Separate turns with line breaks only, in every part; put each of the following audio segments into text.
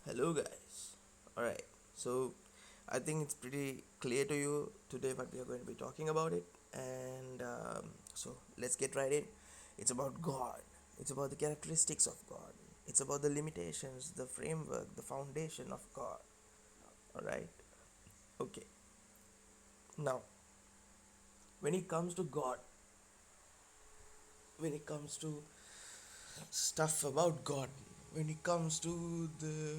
Hello, guys. Alright, so I think it's pretty clear to you today what we are going to be talking about it, and so let's get right in. It's about God, it's about the characteristics of God, it's about the limitations, the framework, the foundation of God. Alright, okay. Now, when it comes to God, when it comes to stuff about God, when it comes to the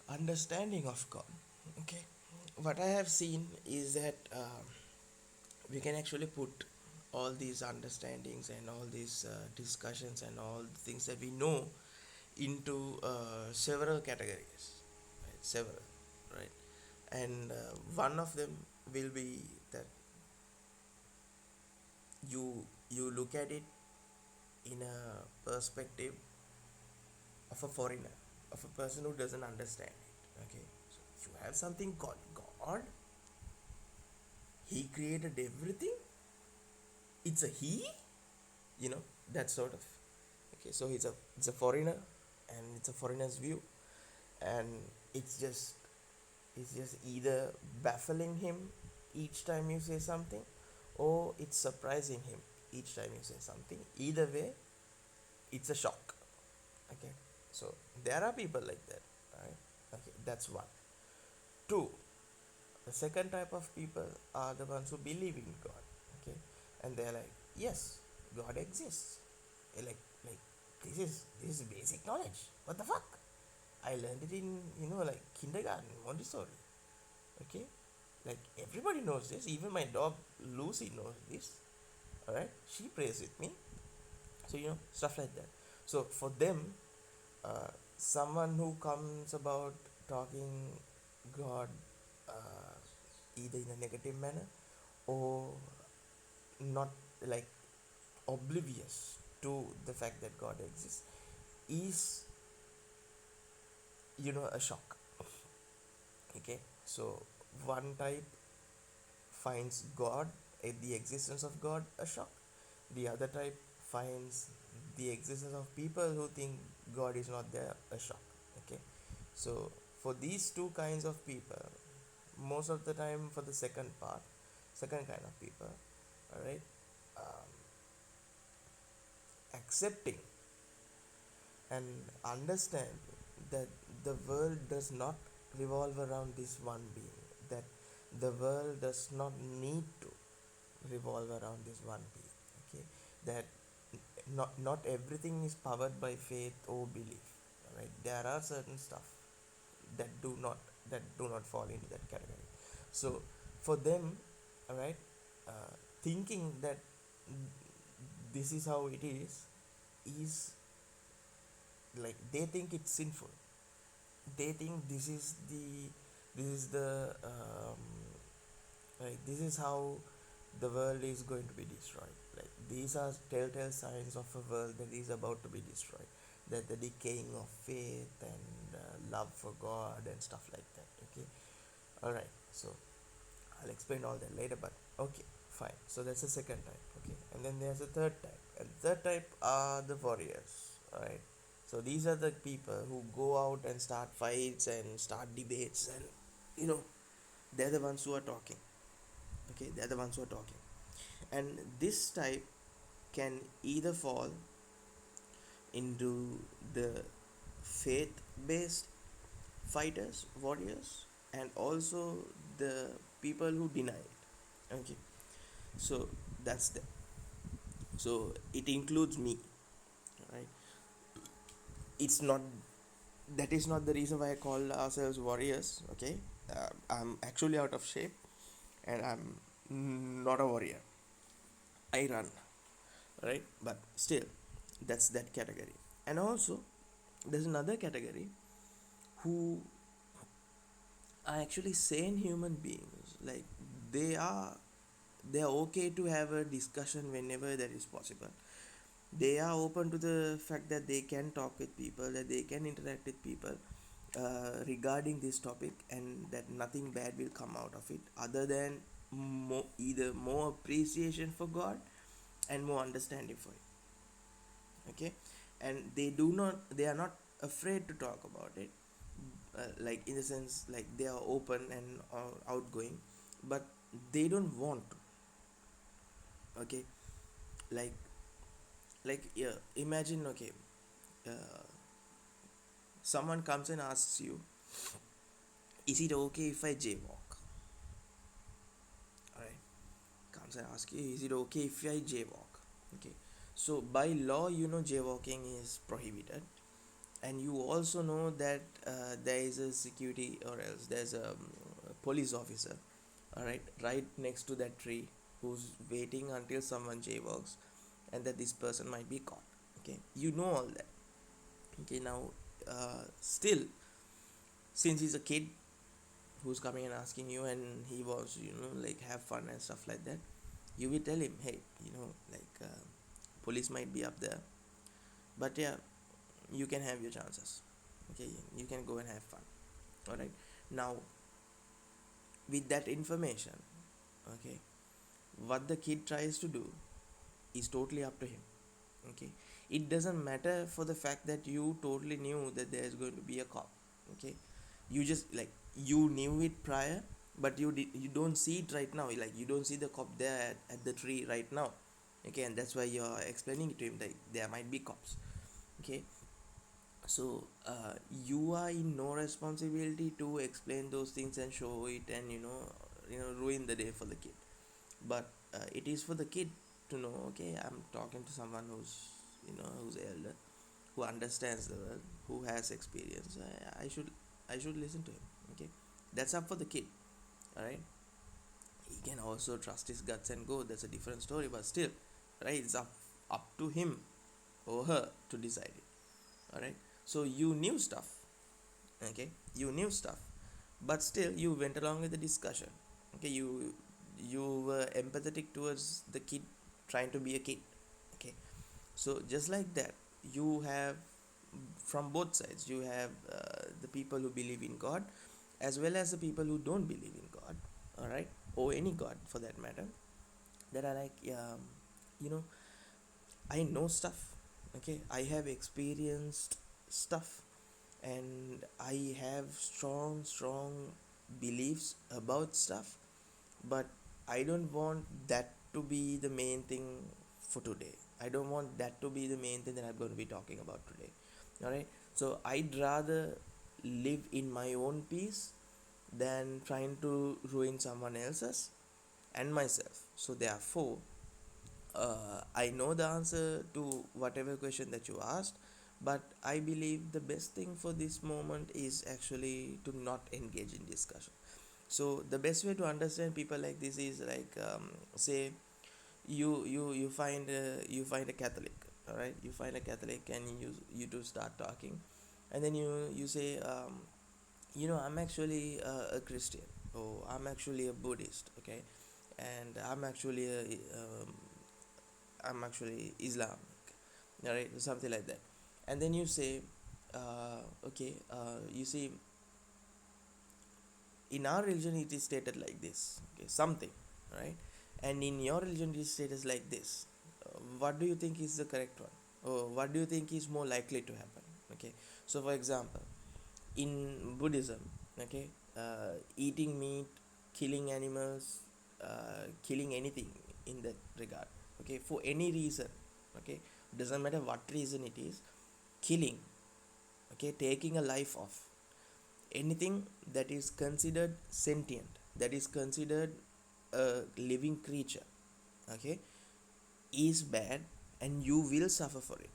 understanding of God, okay, what I have seen is that we can actually put all these understandings and all these discussions and all the things that we know into several categories, right? Several, right? And one of them will be that you look at it in a perspective of a foreigner, of a person who doesn't understand it. Okay, so you have something called God. He created everything. It's a he, you know, that sort of. Okay, so it's a foreigner, and it's a foreigner's view, and it's just it's just either baffling him each time you say something, or it's surprising him each time you say something. Either way, it's a shock. Okay, so there are people like that, right? Okay, that's one. Two, the second type of people are the ones who believe in God. Okay, and they're like, yes, God exists. Like this is basic knowledge. What the fuck? I learned it in like kindergarten, Montessori. Okay, like everybody knows this. Even my dog Lucy knows this. All right, she prays with me. So stuff like that. So for them, someone who comes about talking God either in a negative manner or not, like oblivious to the fact that God exists, is a shock. Okay, so one type finds God, the existence of God, a shock. The other type finds the existence of people who think God is not there a shock. Okay, so for these two kinds of people, most of the time, for the second kind of people, all right, um, accepting and understand that the world does not revolve around this one being, that the world does not need to revolve around this one being. Okay, that not everything is powered by faith or belief. Right, there are certain stuff that do not fall into that category. So for them, all right, thinking that this is how it is like they think it's sinful. They think this is the like this is how the world is going to be destroyed. Like these are telltale signs of a world that is about to be destroyed, that the decaying of faith and love for God and stuff like that. Okay, all right, so I'll explain all that later, but okay, fine. So that's the second type. Okay, and then there's a third type, and third type are the warriors. All right, so these are the people who go out and start fights and start debates, and you know they're the ones who are talking. Okay, they're the ones who are talking, and this type can either fall into the faith-based fighters, warriors, and also the people who deny it. Okay, so that's them. So it includes me, right? It's not That is not the reason why I call ourselves warriors. Okay, I'm actually out of shape, and I'm not a warrior. I run, right? But still, that's that category. And also, there's another category who are actually sane human beings. Like they are they are okay to have a discussion whenever that is possible. They are open to the fact that they can talk with people, that they can interact with people regarding this topic, and that nothing bad will come out of it other than either more appreciation for God and more understanding for it. Okay, and they are not afraid to talk about it, like in the sense like they are open and outgoing, but they don't want to. Okay, like yeah, imagine, okay, uh, someone comes and asks you, is it okay if I jaywalk? All right, comes and asks you, is it okay if I jaywalk? Okay, so by law, jaywalking is prohibited, and you also know that there is a security, or else there's a police officer, all right next to that tree, who's waiting until someone jaywalks, and that this person might be caught. Okay, you know all that. Okay, now still, since he's a kid who's coming and asking you, and he wants, like, have fun and stuff like that, you will tell him, hey, like, police might be up there, but yeah, you can have your chances. Okay, you can go and have fun. All right, now, with that information, okay, what the kid tries to do is totally up to him. Okay, it doesn't matter for the fact that you totally knew that there's going to be a cop. Okay, you just, like, you knew it prior, but you don't see it right now, like you don't see the cop there at the tree right now. Okay, and that's why you're explaining it to him that there might be cops. Okay, so you are in no responsibility to explain those things and show it, and ruin the day for the kid. But it is for the kid to know, okay, I'm talking to someone who's elder, who understands the world, who has experience. I should listen to him. Okay, that's up for the kid. All right, he can also trust his guts and go, that's a different story, but still, right, it's up to him or her to decide it. All right, so you knew stuff. Okay, you knew stuff, but still you went along with the discussion. Okay, you were empathetic towards the kid trying to be a kid. Okay, so just like that, you have, from both sides, you have the people who believe in God, as well as the people who don't believe in God. All right, or any god for that matter, that are like, you know I know stuff. Okay, I have experienced stuff, and I have strong beliefs about stuff, but I don't want that to be the main thing for today. I don't want that to be the main thing that I'm going to be talking about today. All right, so I'd rather live in my own peace than trying to ruin someone else's and myself. So therefore, I know the answer to whatever question that you asked, but I believe the best thing for this moment is actually to not engage in discussion. So the best way to understand people like this is like, say, you find a Catholic, all right? You find a Catholic, and you two start talking, and then you say, I'm actually a Christian, or I'm actually a Buddhist, okay, and I'm actually Islam, right, something like that. And then you say, okay, you see, in our religion it is stated like this, okay, something, right, and in your religion it is stated like this. What do you think is the correct one, or what do you think is more likely to happen? Okay, so for example, in Buddhism, okay, eating meat, killing animals, killing anything in that regard, okay, for any reason, okay, doesn't matter what reason it is, killing, okay, taking a life of anything that is considered sentient, that is considered a living creature, okay, is bad, and you will suffer for it,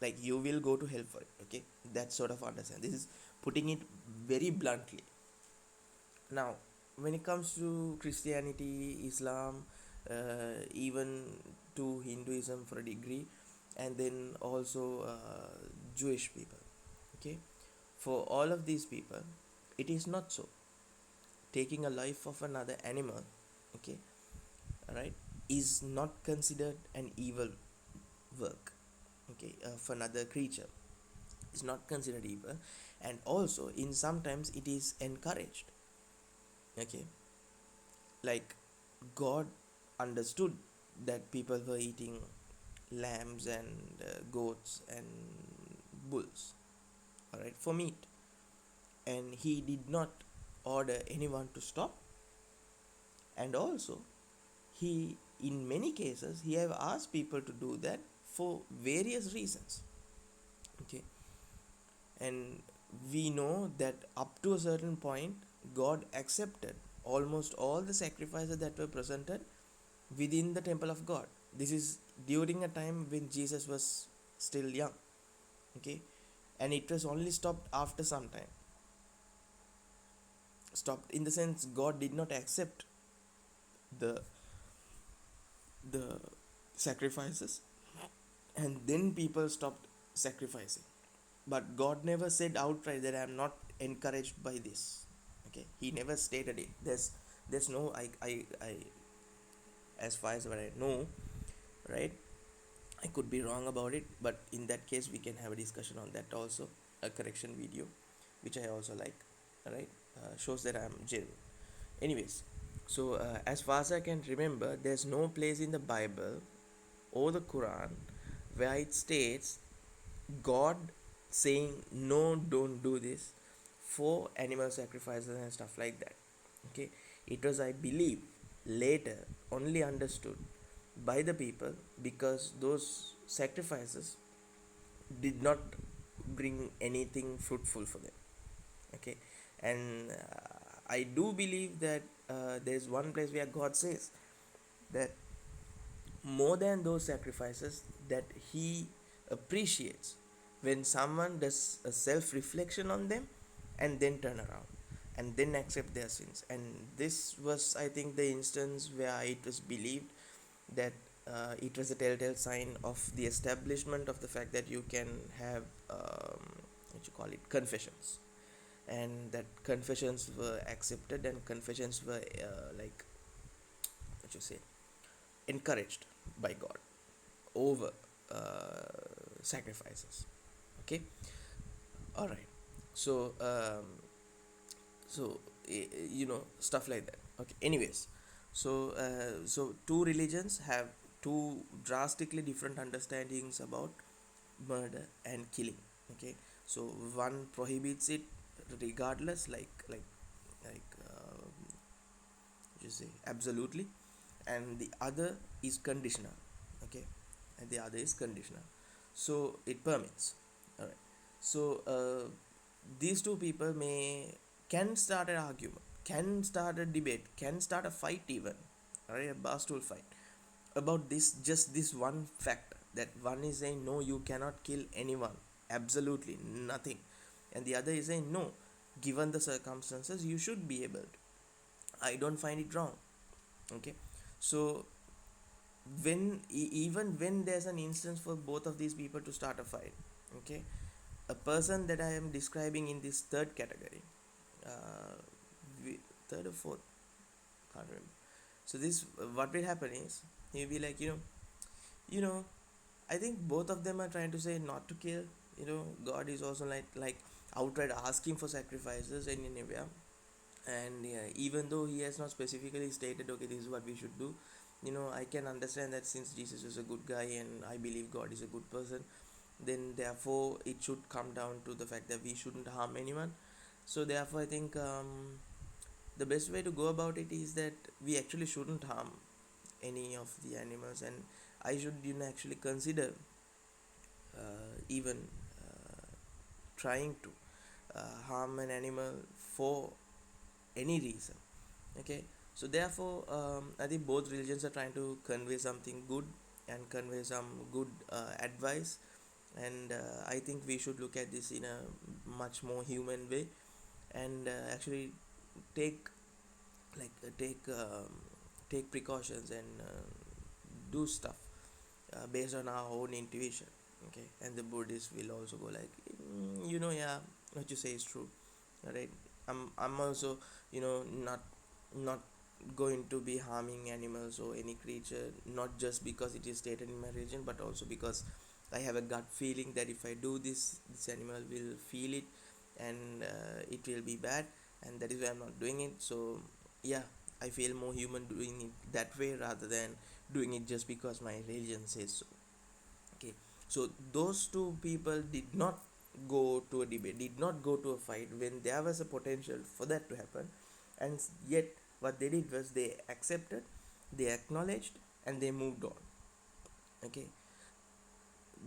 like you will go to hell for it. Okay, that sort of understand, this is putting it very bluntly. Now, when it comes to Christianity, Islam, even to Hinduism for a degree, and then also Jewish people, okay, for all of these people, it is not so. Taking a life of another animal, okay, right, is not considered an evil work. Okay, of another creature is not considered evil, and also in sometimes it is encouraged. Okay, like, God understood that people were eating lambs and goats and bulls. all right, for meat, and he did not order anyone to stop. And also, he, in many cases, he have asked people to do that for various reasons. Okay, and we know that up to a certain point, God accepted almost all the sacrifices that were presented within the temple of God. This is during a time when Jesus was still young. Okay, and it was only stopped after some time. Stopped in the sense God did not accept the the sacrifices, and then people stopped sacrificing. But God never said outright that I am not encouraged by this. Okay, He never stated it. There's no I as far as what I know, right? I could be wrong about it, but in that case, we can have a discussion on that also. A correction video, which I also like, right? Shows that I'm genuine. Anyways, so as far as I can remember, there's no place in the Bible or the Quran where it states God saying no, don't do this for animal sacrifices and stuff like that. Okay, it was, I believe, later only understood by the people because those sacrifices did not bring anything fruitful for them. Okay, and I do believe that there's one place where God says that more than those sacrifices, that He appreciates when someone does a self reflection on them and then turn around and then accept their sins. And this was, I think, the instance where it was believed that it was a telltale sign of the establishment of the fact that you can have what you call it, confessions, and that confessions were accepted and confessions were like what you say, encouraged by God over sacrifices. Okay, all right. So stuff like that. Okay, anyways, so two religions have two drastically different understandings about murder and killing. Okay, so one prohibits it regardless, like you say, absolutely, and the other is conditional. Okay, and the other is conditional, so it permits. All right, so these two people can start an argument, can start a debate, can start a fight even, all right, a barstool fight about this, just this one factor, that one is saying no, you cannot kill anyone, absolutely nothing, and the other is saying no, given the circumstances you should be able to. I don't find it wrong. Okay, so even when there's an instance for both of these people to start a fight, okay, a person that I am describing in this third category, uh, third or fourth, can't remember. So this, what will happen is, he'll be like, you know I think both of them are trying to say not to kill. God is also like outright asking for sacrifices in India, and yeah, even though he has not specifically stated, okay, this is what we should do. I can understand that since Jesus is a good guy and I believe God is a good person, then therefore it should come down to the fact that we shouldn't harm anyone. So therefore I think the best way to go about it is that we actually shouldn't harm any of the animals, and I should actually consider even trying to harm an animal for any reason. Okay, so therefore I think both religions are trying to convey something good and convey some good advice, and I think we should look at this in a much more human way, and actually take take precautions and do stuff based on our own intuition. Okay, and the Buddhists will also go like, yeah, what you say is true. All right, I'm also not going to be harming animals or any creature, not just because it is stated in my religion, but also because I have a gut feeling that if I do this animal will feel it, and it will be bad, and that is why I'm not doing it. So yeah, I feel more human doing it that way rather than doing it just because my religion says so. Okay, so those two people did not go to a debate, did not go to a fight when there was a potential for that to happen, and yet what they did was they accepted, they acknowledged, and they moved on. Okay,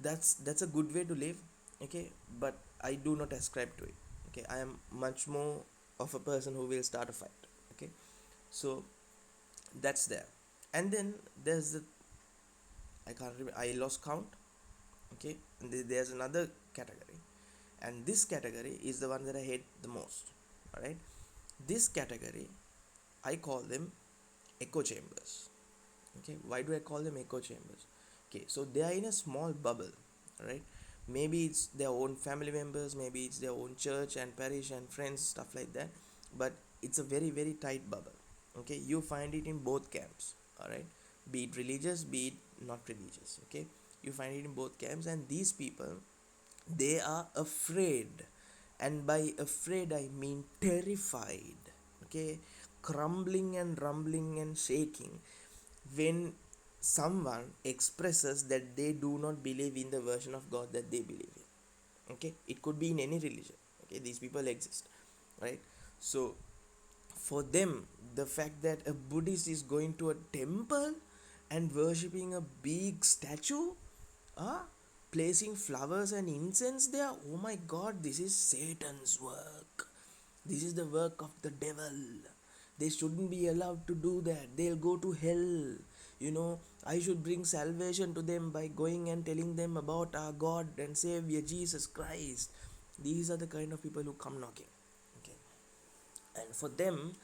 that's a good way to live. Okay, but I do not ascribe to it. Okay, I am much more of a person who will start a fight. Okay, so that's there. And then there's the, I can't remember, I lost count. Okay, and there's another category, and this category is the one that I hate the most. All right, this category, I call them echo chambers. Okay, why do I call them echo chambers? Okay, so they are in a small bubble, right? Maybe it's their own family members, maybe it's their own church and parish and friends, stuff like that, but it's a very very tight bubble. Okay, you find it in both camps. All right, be it religious, be it not religious. Okay, you find it in both camps, and these people, they are afraid, and by afraid I mean terrified. Okay, crumbling and rumbling and shaking when someone expresses that they do not believe in the version of God that they believe in. Okay, it could be in any religion. Okay, these people exist, right? So for them, the fact that a Buddhist is going to a temple and worshipping a big statue, ah, placing flowers and incense there, oh my god, this is Satan's work. This is the work of the devil. They shouldn't be allowed to do that. They'll go to hell. I should bring salvation to them by going and telling them about our God and Savior Jesus Christ. These are the kind of people who come knocking. Okay. And for them,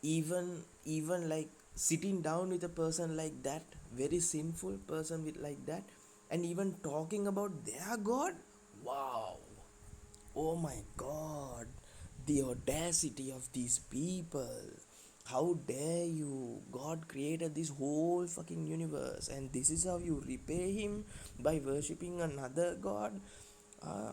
even like sitting down with a person like that, very sinful person with like that, and even talking about their God, wow, oh my god, the audacity of these people. How dare you? God created this whole fucking universe, and this is how you repay him, by worshipping another god. uh,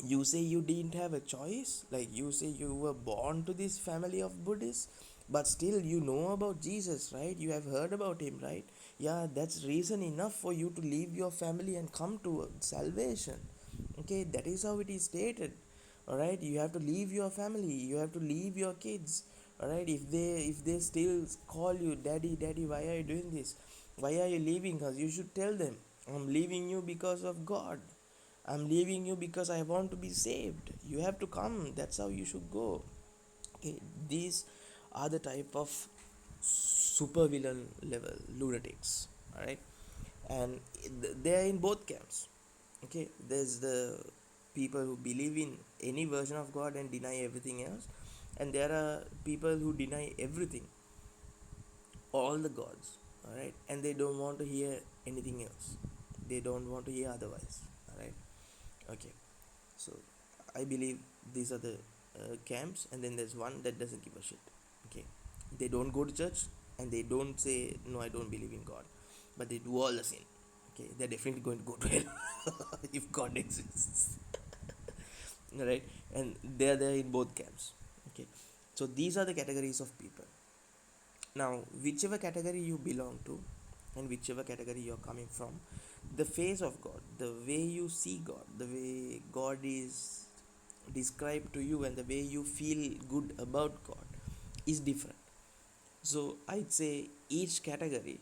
you say you didn't have a choice, like you say you were born to this family of Buddhists, but still you know about Jesus, right? You have heard about him, right? Yeah, that's reason enough for you to leave your family and come to salvation. Okay, that is how it is stated. All right, you have to leave your family, you have to leave your kids. All right, if they still call you daddy, daddy, why are you doing this, why are you leaving us, you should tell them, I'm leaving you because of God. I'm leaving you because I want to be saved. You have to come. That's how you should go. Okay, these are the type of super villain level lunatics. All right, and they are in both camps. Okay, there's the people who believe in any version of God and deny everything else, and there are people who deny everything, all the gods. All right, and they don't want to hear anything else. They don't want to hear otherwise. All right. Okay, so I believe these are the camps, and then there's one that doesn't give a shit. Okay, they don't go to church, and they don't say no, I don't believe in God, but they do all the sin. Okay, they're definitely going to go to hell if God exists. Right, and they're there in both camps. Okay, so these are the categories of people. Now, whichever category you belong to, and whichever category you're coming from, the face of God, the way you see God, the way God is described to you, and the way you feel good about God is different. So, I'd say each category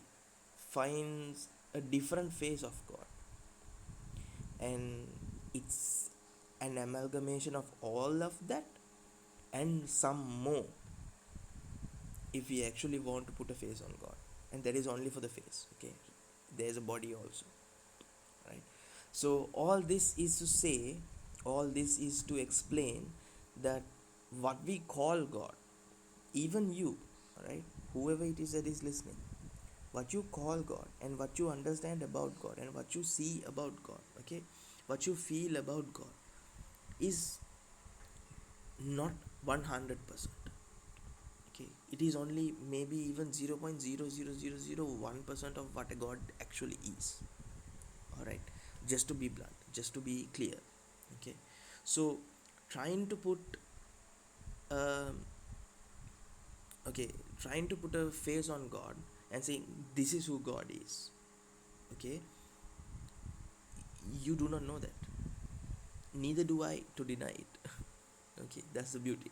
finds a different face of God, and it's an amalgamation of all of that and some more, if we actually want to put a face on God. And that is only for the face. Okay, there's a body also, right? So all this is to say, all this is to explain that what we call God, even you, right, whoever it is that is listening, what you call God and what you understand about God and what you see about God, okay, what you feel about God is not 100%. Okay, it is only maybe even 0.00001% of what a God actually is. All right, just to be blunt, just to be clear. Okay, so trying to put um okay, trying to put a face on God and saying this is who God is, okay, you do not know that. neither do I to deny it. Okay, that's the beauty.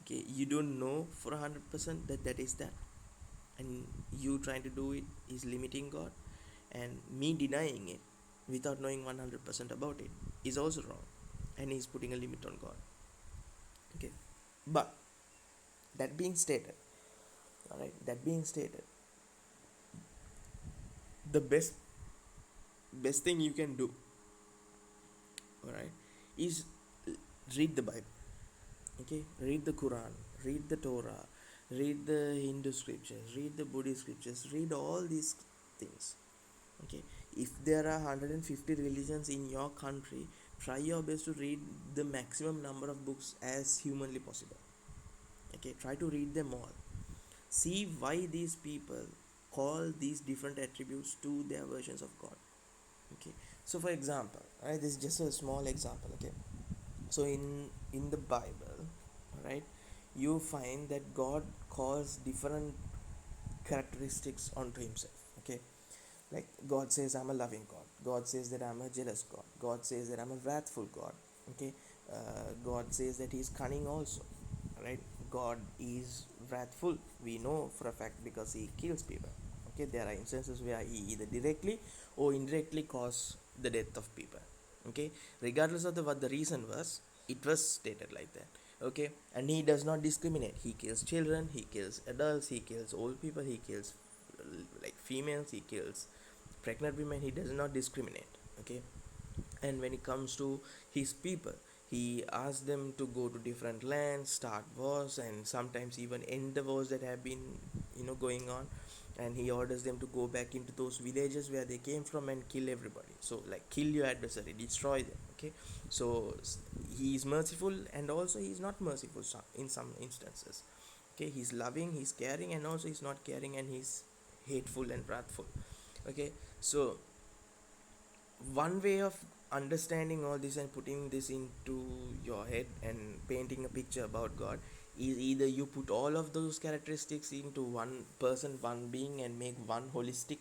Okay, you don't know for 100% that that is that, and you trying to do it is limiting God, and me denying it without knowing 100% about it is also wrong, and he's putting a limit on God. Okay, but that being stated, all right, that being stated, the best thing you can do, all right, is read the Bible. Okay, read the Quran, read the Torah, read the Hindu scriptures, read the Buddhist scriptures, read all these things. Okay, if there are 150 religions in your country, try your best to read the maximum number of books as humanly possible. Okay, try to read them all, see why these people call these different attributes to their versions of God. Okay, so for example, right, this is just a small example. Okay, so in the Bible, right, you find that God calls different characteristics onto himself. Okay, like God says I'm a loving God, God says that I'm a jealous God, God says that I'm a wrathful God. Okay, God says that he's cunning also, right? God is wrathful, we know for a fact, because he kills people. Okay, there are instances where he either directly or indirectly cause the death of people. Okay, regardless of what the reason was, it was stated like that. Okay, and he does not discriminate, he kills children, he kills adults, he kills old people, he kills like females, he kills pregnant women, he does not discriminate. Okay, and when it comes to his people, he asks them to go to different lands, start wars, and sometimes even end the wars that have been going on, and he orders them to go back into those villages where they came from and kill everybody. So like, kill your adversary, destroy them. Okay, so he is merciful, and also he is not merciful in some instances. Okay, he's loving, he's caring, and also he's not caring, and he's hateful and wrathful. Okay, so one way of understanding all this and putting this into your head and painting a picture about God is either you put all of those characteristics into one person, one being, and make one holistic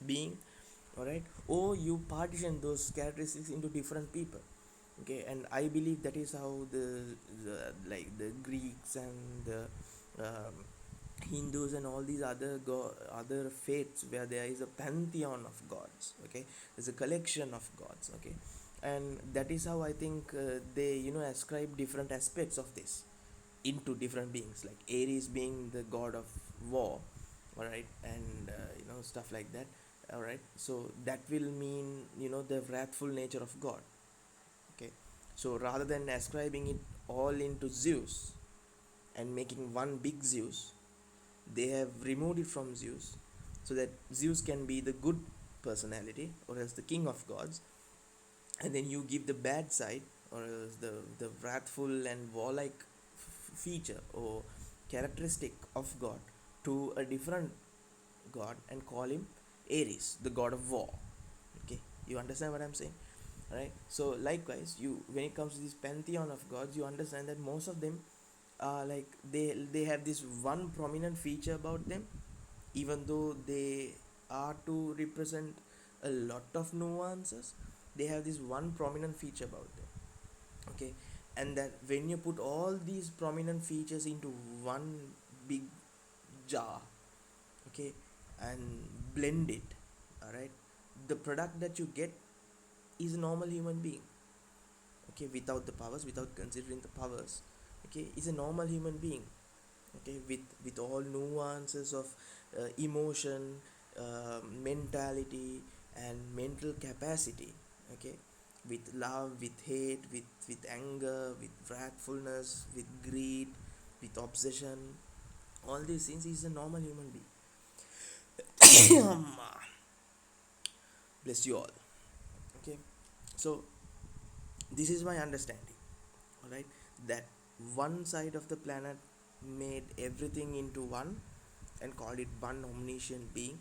being, all right, or you partition those characteristics into different people. Okay, and I believe that is how the Greeks and the Hindus and all these other faiths, where there is a pantheon of gods. Okay, there's a collection of gods. Okay, and that is how I think they ascribe different aspects of this into different beings, like Ares being the god of war, all right, and stuff like that. All right, so that will mean the wrathful nature of God. Okay, so rather than ascribing it all into Zeus and making one big Zeus, they have removed it from Zeus, so that Zeus can be the good personality, or else the king of gods, and then you give the bad side, or else the wrathful and warlike feature or characteristic of God to a different god and call him Ares, the god of war. Okay, you understand what I'm saying? Right, so likewise, you when it comes to this pantheon of gods, you understand that most of them like they have this one prominent feature about them, even though they are to represent a lot of nuances. They have this one prominent feature about them. Okay, and that when you put all these prominent features into one big jar, okay, and blend it, all right, the product that you get is a normal human being. Okay, without the powers, without considering the powers, okay, is a normal human being. Okay, with all nuances of emotion, mentality, and mental capacity. Okay, with love, with hate, with anger, with wrathfulness, with greed, with obsession, all these things, is a normal human being. Bless you all. Okay, so this is my understanding, all right, that one side of the planet made everything into one and called it one omniscient being,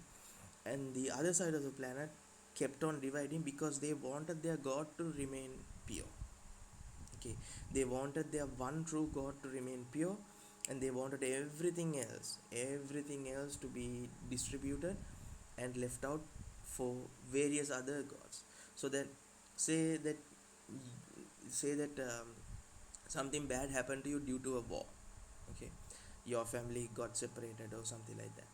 and the other side of the planet kept on dividing because they wanted their God to remain pure. Okay, they wanted their one true God to remain pure, and they wanted everything else to be distributed and left out for various other gods. So that, say that say that something bad happened to you due to a war. Okay, your family got separated or something like that,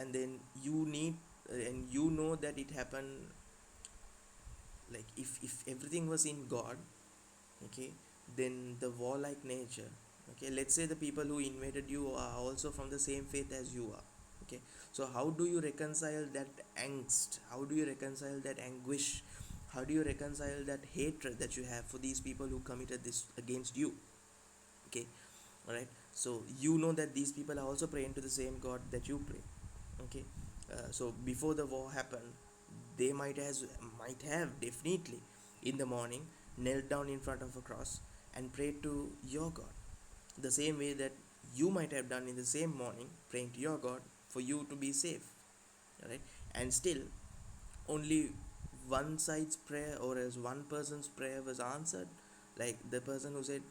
and then you need and you know that it happened, like if everything was in God, okay, then the warlike nature, okay, let's say the people who invaded you are also from the same faith as you are, okay, so how do you reconcile that angst, how do you reconcile that anguish, how do you reconcile that hatred that you have for these people who committed this against you? Okay, all right, so you know that these people are also praying to the same God that you pray. Okay, so before the war happened, they might have definitely in the morning knelt down in front of a cross and prayed to your God, the same way that you might have done in the same morning, praying to your God for you to be safe. All right, and still only one side's prayer, or as one person's prayer was answered, like the person who said,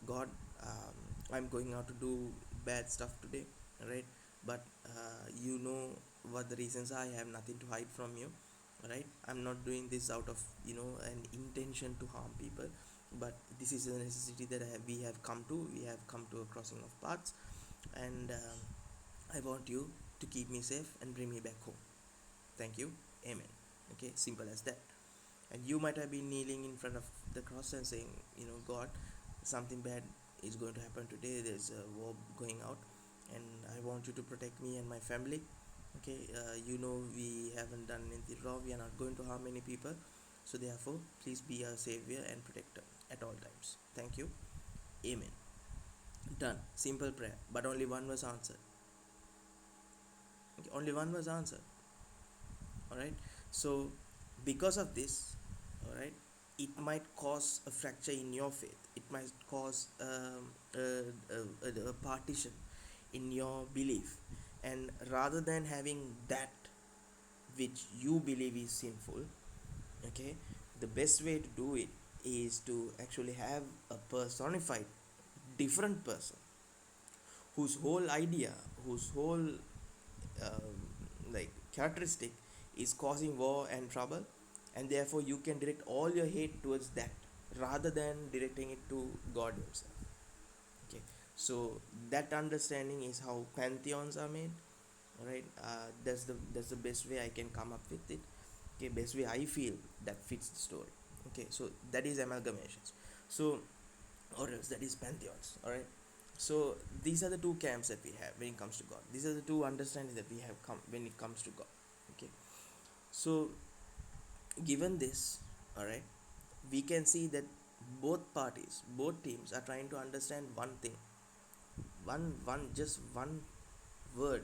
God, I'm going out to do bad stuff today, right, but you know what the reasons are, I have nothing to hide from you, right, I'm not doing this out of an intention to harm people, but this is a necessity that we have come to a crossing of paths, and I want you to keep me safe and bring me back home. Thank you, amen. Okay, simple as that. And you might have been kneeling in front of the cross and saying, God, something bad is going to happen today, there's a war going out, and I want you to protect me and my family. Okay, we haven't done anything wrong, we are not going to harm any people, so therefore please be our savior and protector at all times. Thank you, amen. Done. Simple prayer, but only one was answered. Okay, only one was answered. All right, so because of this, all right, it might cause a fracture in your faith, it might cause a partition in your belief, and rather than having that which you believe is sinful, okay, the best way to do it is to actually have a personified different person whose whole idea, whose whole um, characteristic is causing war and trouble, and therefore you can direct all your hate towards that rather than directing it to God himself. Okay, so that understanding is how pantheons are made. All right, that's the best way I can come up with it. Okay, best way I feel that fits the story. Okay, so that is amalgamations. So, or else that is pantheons. All right, so these are the two camps that we have when it comes to God. These are the two understandings that we have come when it comes to God. Okay, so given this, all right, we can see that both teams are trying to understand one thing, just one word,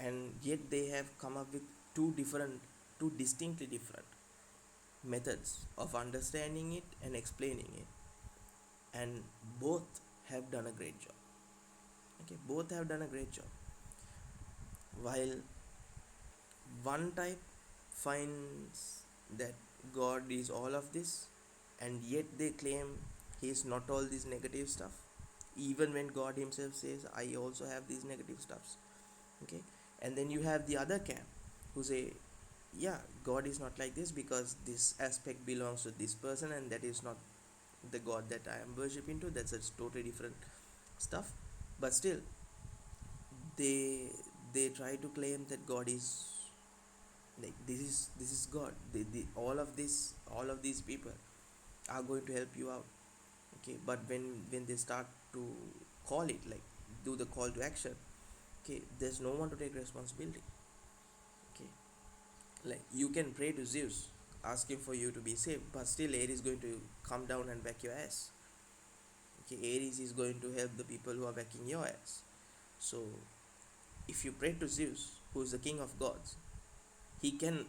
and yet they have come up with two distinctly different methods of understanding it and explaining it, and both have done a great job. Okay, both have done a great job. While one type finds that God is all of this, and yet they claim he is not all this negative stuff, even when God himself says, I also have these negative stuffs. Okay, and then you have the other camp who say, yeah, God is not like this because this aspect belongs to this person, and that is not the God that I am worshipping to, that's a totally different stuff. But still, they try to claim that God is like this is God. All of these people are going to help you out. Okay, but when they start to call it, like do the call to action, okay, there's no one to take responsibility. Okay, like you can pray to Zeus, ask him for you to be saved, but still Ares is going to come down and back your ass. Okay, Ares is going to help the people who are backing your ass. So if you pray to Zeus, who is the king of gods, he can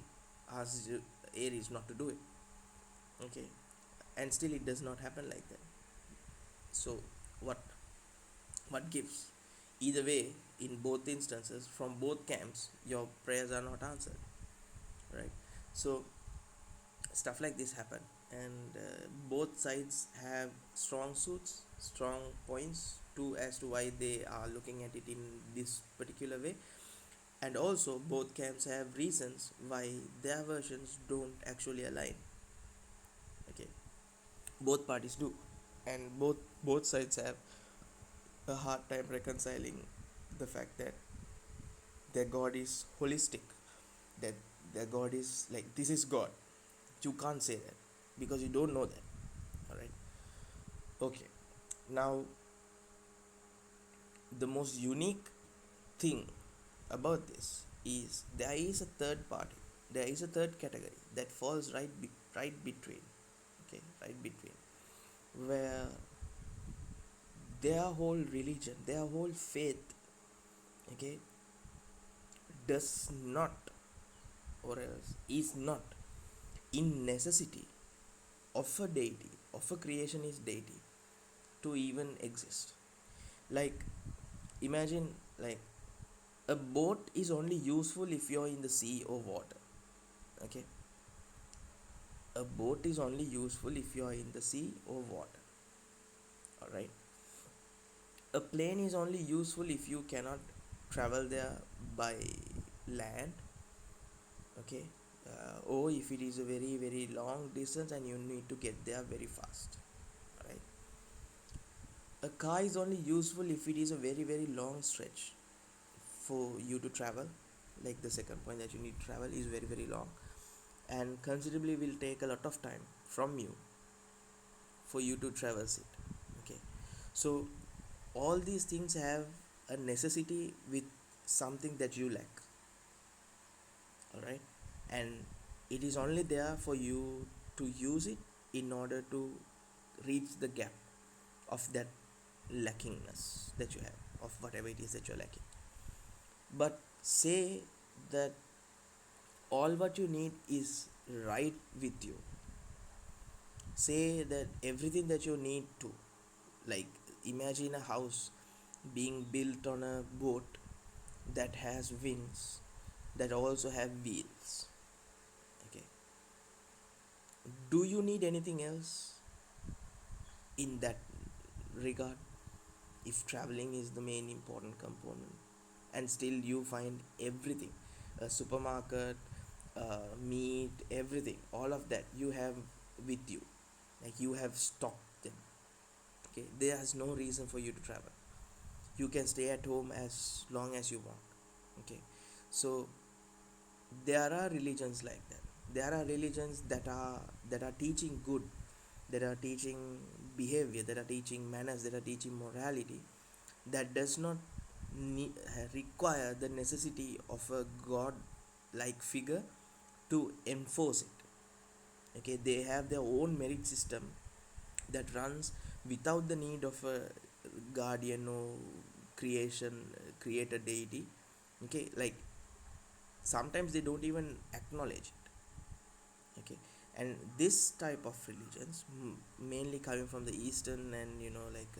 ask Ares not to do it. Okay, and still it does not happen like that. So what what gives? Either way, in both instances, from both camps, your prayers are not answered, right? So stuff like this happen, and both sides have strong suits, strong points to as to why they are looking at it in this particular way, and also both camps have reasons why their versions don't actually align. Okay, both parties do, and both sides have a hard time reconciling the fact that their god is holistic, that their god is like, this is god. You can't say that because you don't know that. All right. Okay. Now, the most unique thing about this is there is a third party, there is a third category that falls right between, okay, right between, where their whole religion, their whole faith, okay, does not, or else is not in necessity of a deity, of a creationist deity to even exist. Like, imagine, like, a boat is only useful if you're in the sea or water. Okay, a boat is only useful if you're in the sea or water. All right. A plane is only useful if you cannot travel there by land. Okay. Or if it is a very very long distance and you need to get there very fast. All right. A car is only useful if it is a very very long stretch for you to travel. Like the second point, that you need to travel is very very long and considerably will take a lot of time from you for you to traverse it. Okay. So all these things have a necessity with something that you lack. All right. And it is only there for you to use it in order to reach the gap of that lackingness that you have, of whatever it is that you're lacking. But say that all what you need is right with you. Say that everything that you need to, like, imagine a house being built on a boat that has wings, that also have wheels. Okay. Do you need anything else in that regard, if traveling is the main important component, and still you find everything, a supermarket, meat, everything, all of that you have with you, like you have stocked them. Okay, there's no reason for you to travel. You can stay at home as long as you want. Okay. So there are religions like that. There are religions that are teaching good, that are teaching behavior, that are teaching manners, that are teaching morality, that does not require the necessity of a god like figure to enforce it. Okay, they have their own merit system that runs without the need of a guardian or creator deity. Okay, like sometimes they don't even acknowledge it. Okay. And this type of religions, mainly coming from the eastern and like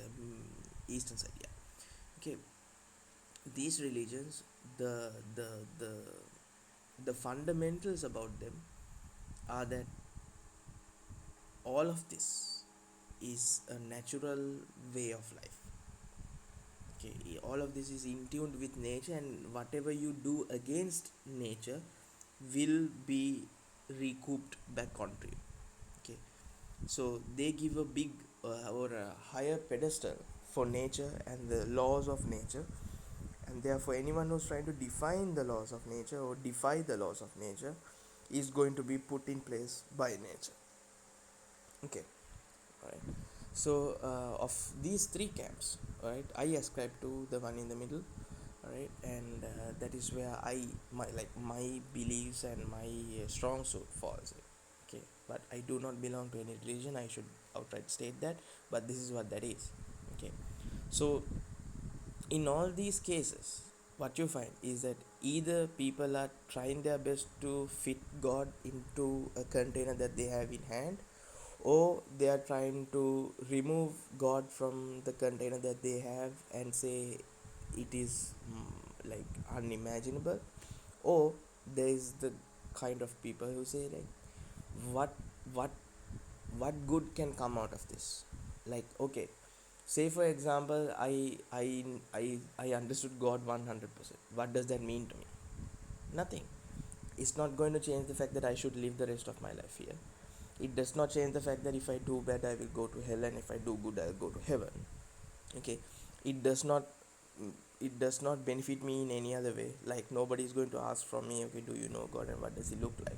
eastern side, yeah. Okay, these religions, the the the the fundamentals about them are that all of this is a natural way of life. Okay, all of this is in tune with nature, and whatever you do against nature will be recouped back onto you. Okay, so they give a big or a higher pedestal for nature and the laws of nature, and therefore anyone who's trying to define the laws of nature or defy the laws of nature is going to be put in place by nature. Okay. All right. So of these three camps, all right, I ascribe to the one in the middle. All right. And that is where my beliefs and my strong suit falls in. Okay, but I do not belong to any religion, I should outright state that, but this is what that is. Okay. So in all these cases, what you find is that either people are trying their best to fit god into a container that they have in hand, or they are trying to remove god from the container that they have and say it is like unimaginable. Or there is the kind of people who say, like, what what what good can come out of this. Like, okay, say for example, I understood god 100%. What does that mean to me? Nothing. It's not going to change the fact that I should live the rest of my life here. It does not change the fact that if I do bad I will go to hell, and if I do good I'll go to heaven. Okay, it does not it does not benefit me in any other way. Like, nobody is going to ask from me, okay, do you know God and what does he look like?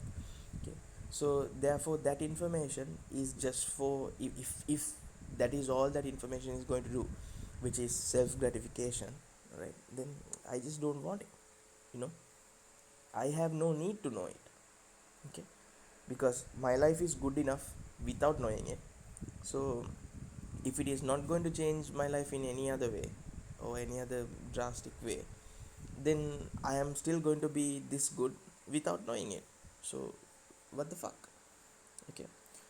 Okay, so therefore that information is just for, if that is all that information is going to do, which is self gratification, right, then I just don't want it, you know. I have no need to know it. Okay, because my life is good enough without knowing it. So if it is not going to change my life in any other way or any other drastic way, then I am still going to be this good without knowing it. So what the fuck? Okay,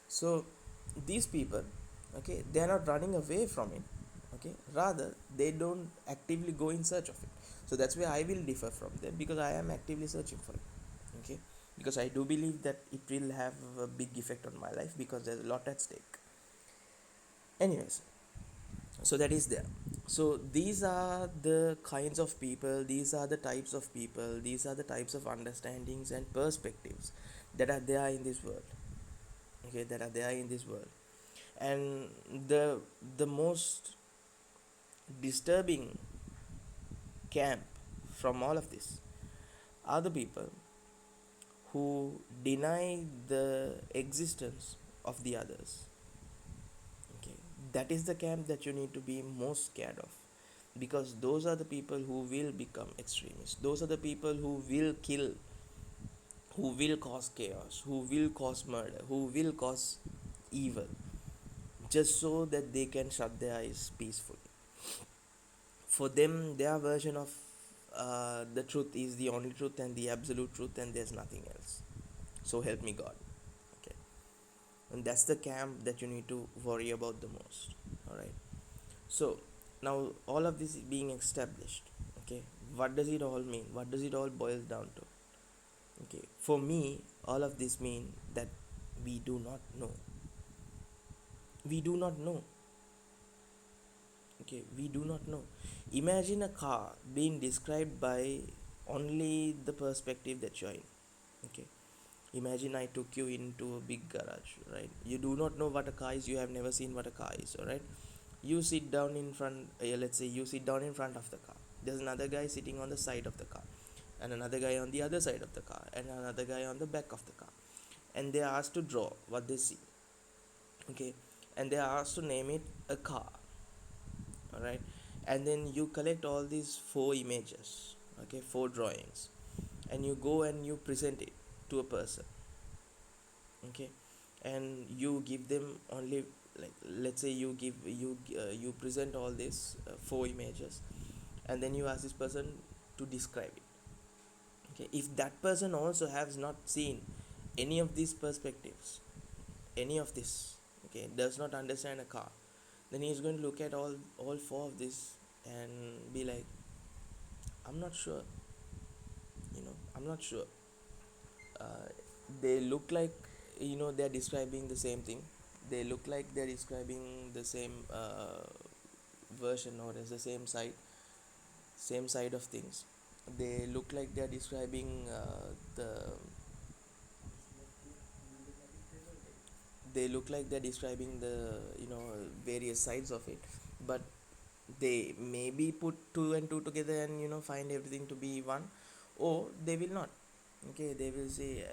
so these people, okay, they are not running away from it. Okay, rather they don't actively go in search of it. So that's where I will differ from them, because I am actively searching for it. Okay, because I do believe that it will have a big effect on my life, because there's a lot at stake. Anyways, so that is there. So these are the kinds of people, these are the types of people, these are the types of understandings and perspectives that are there in this world. Okay, that are there in this world. And the most disturbing camp from all of this are the people who deny the existence of the others. Okay, that is the camp that you need to be most scared of, because those are the people who will become extremists. Those are the people who will kill, who will cause chaos, who will cause murder, who will cause evil, just so that they can shut their eyes peacefully. For them, their version of the truth is the only truth and the absolute truth, and there's nothing else. So help me God. Okay, and that's the camp that you need to worry about the most. All right. So now all of this is being established. Okay, what does it all mean? What does it all boil down to? Okay, for me, all of this mean that we do not know. We do not know. Okay, we do not know. Imagine a car being described by only the perspective that you're in. Okay, imagine I took you into a big garage, right? You do not know what a car is, you have never seen what a car is, all right? You sit down in front, let's say you sit down in front of the car. There's another guy sitting on the side of the car, and another guy on the other side of the car, and another guy on the back of the car. And they are asked to draw what they see. Okay, and they are asked to name it a car. All right, and then you collect all these four images, okay, four drawings, and you go and you present it to a person. Okay, and you give them only, like, let's say you present all these four images, and then you ask this person to describe it. Okay, if that person also has not seen any of these perspectives, any of this, okay, does not understand a car, then he is going to look at all four of this and be like, I'm not sure, I'm not sure. They look like, they're describing the same thing. They look like they're describing the same version, or as the same side of things. They look like they're describing the they look like they're describing the various sides of it, but they maybe put two and two together and find everything to be one, or they will not. Okay, they will say,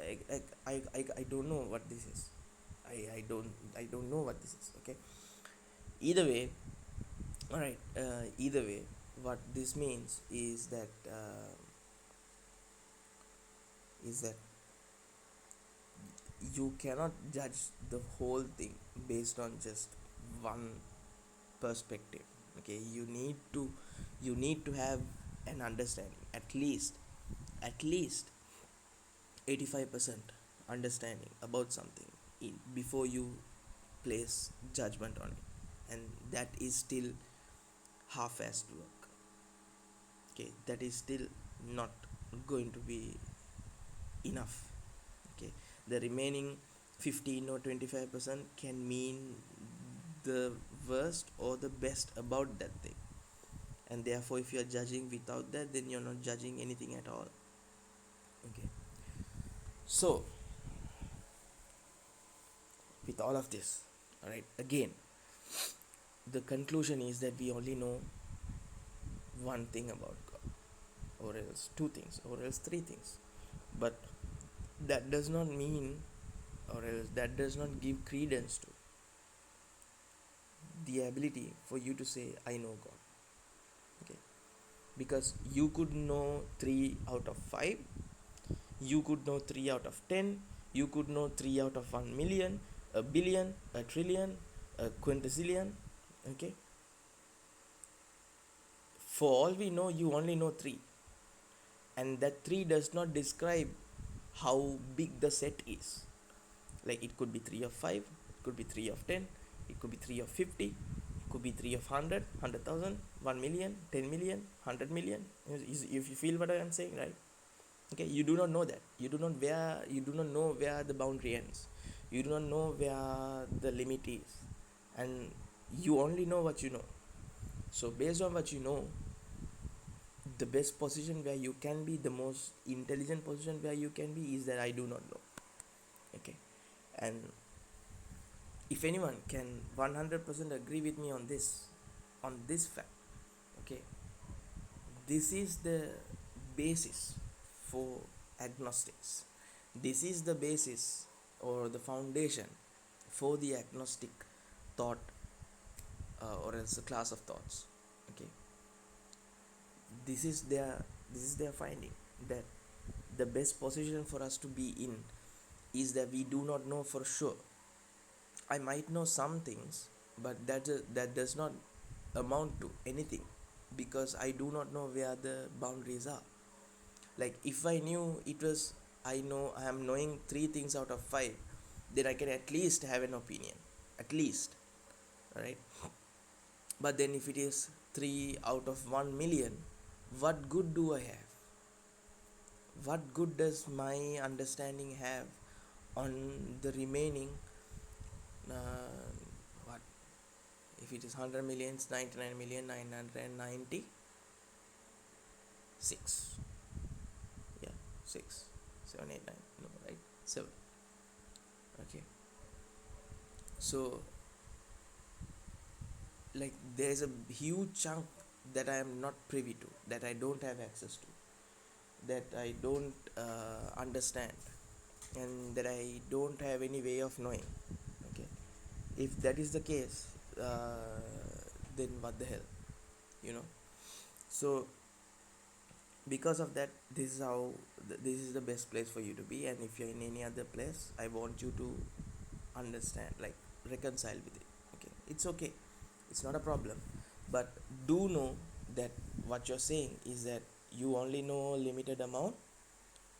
I don't know what this is. I don't know what this is. Okay, either way. All right, either way, what this means is that you cannot judge the whole thing based on just one perspective. Okay, you need to have an understanding, at least 85% understanding about something before you place judgment on it, and that is still half-assed work. Okay, that is still not going to be enough. Okay, the remaining 15 or 25% can mean the worst or the best about that thing, and therefore if you are judging without that, then you're not judging anything at all. Okay, so with all of this, all right, again, the conclusion is that we only know one thing about God, or else two things, or else three things. But that does not mean, or else that does not give credence to the ability for you to say, I know God. Okay, because you could know 3 out of 5, you could know 3 out of 10, you could know 3 out of 1 million, a billion, a trillion, a quintillion. Okay, for all we know, you only know 3, and that 3 does not describe how big the set is. Like, it could be 3 of 5, it could be 3 of 10, it could be 3 of 50, it could be 3 of 100, 100,000, 1 million, 10 million, 100 million. If you feel what I am saying, right? Okay, you do not know that. You do not know where the boundary ends. You do not know where the limit is. And you only know what you know. So based on what you know, the best position where you can be, the most intelligent position where you can be, is that I do not know. Okay, and if anyone can 100% agree with me on this fact, okay, this is the basis for agnostics. This is the basis or the foundation for the agnostic thought, or else a class of thoughts. Okay, this is their finding, that the best position for us to be in is that we do not know for sure. I might know some things, but that does not amount to anything, because I do not know where the boundaries are. Like, if I knew it was, I am knowing 3 things out of 5, then I can at least have an opinion, at least, right? But then if it is 3 out of 1 million, what good do I have? What good does my understanding have on the remaining, what if it is 100 millions, 99,996, yeah, 6, 7, 8, 9, no, right, 7. Okay, so, like, there's a huge chunk that I am not privy to, that I don't have access to, that I don't understand, and that I don't have any way of knowing. Okay, if that is the case, then what the hell, you know? So because of that, this is the best place for you to be. And if you're in any other place, I want you to understand, like, reconcile with it. Okay, it's okay, it's not a problem, but do know that what you're saying is that you only know a limited amount,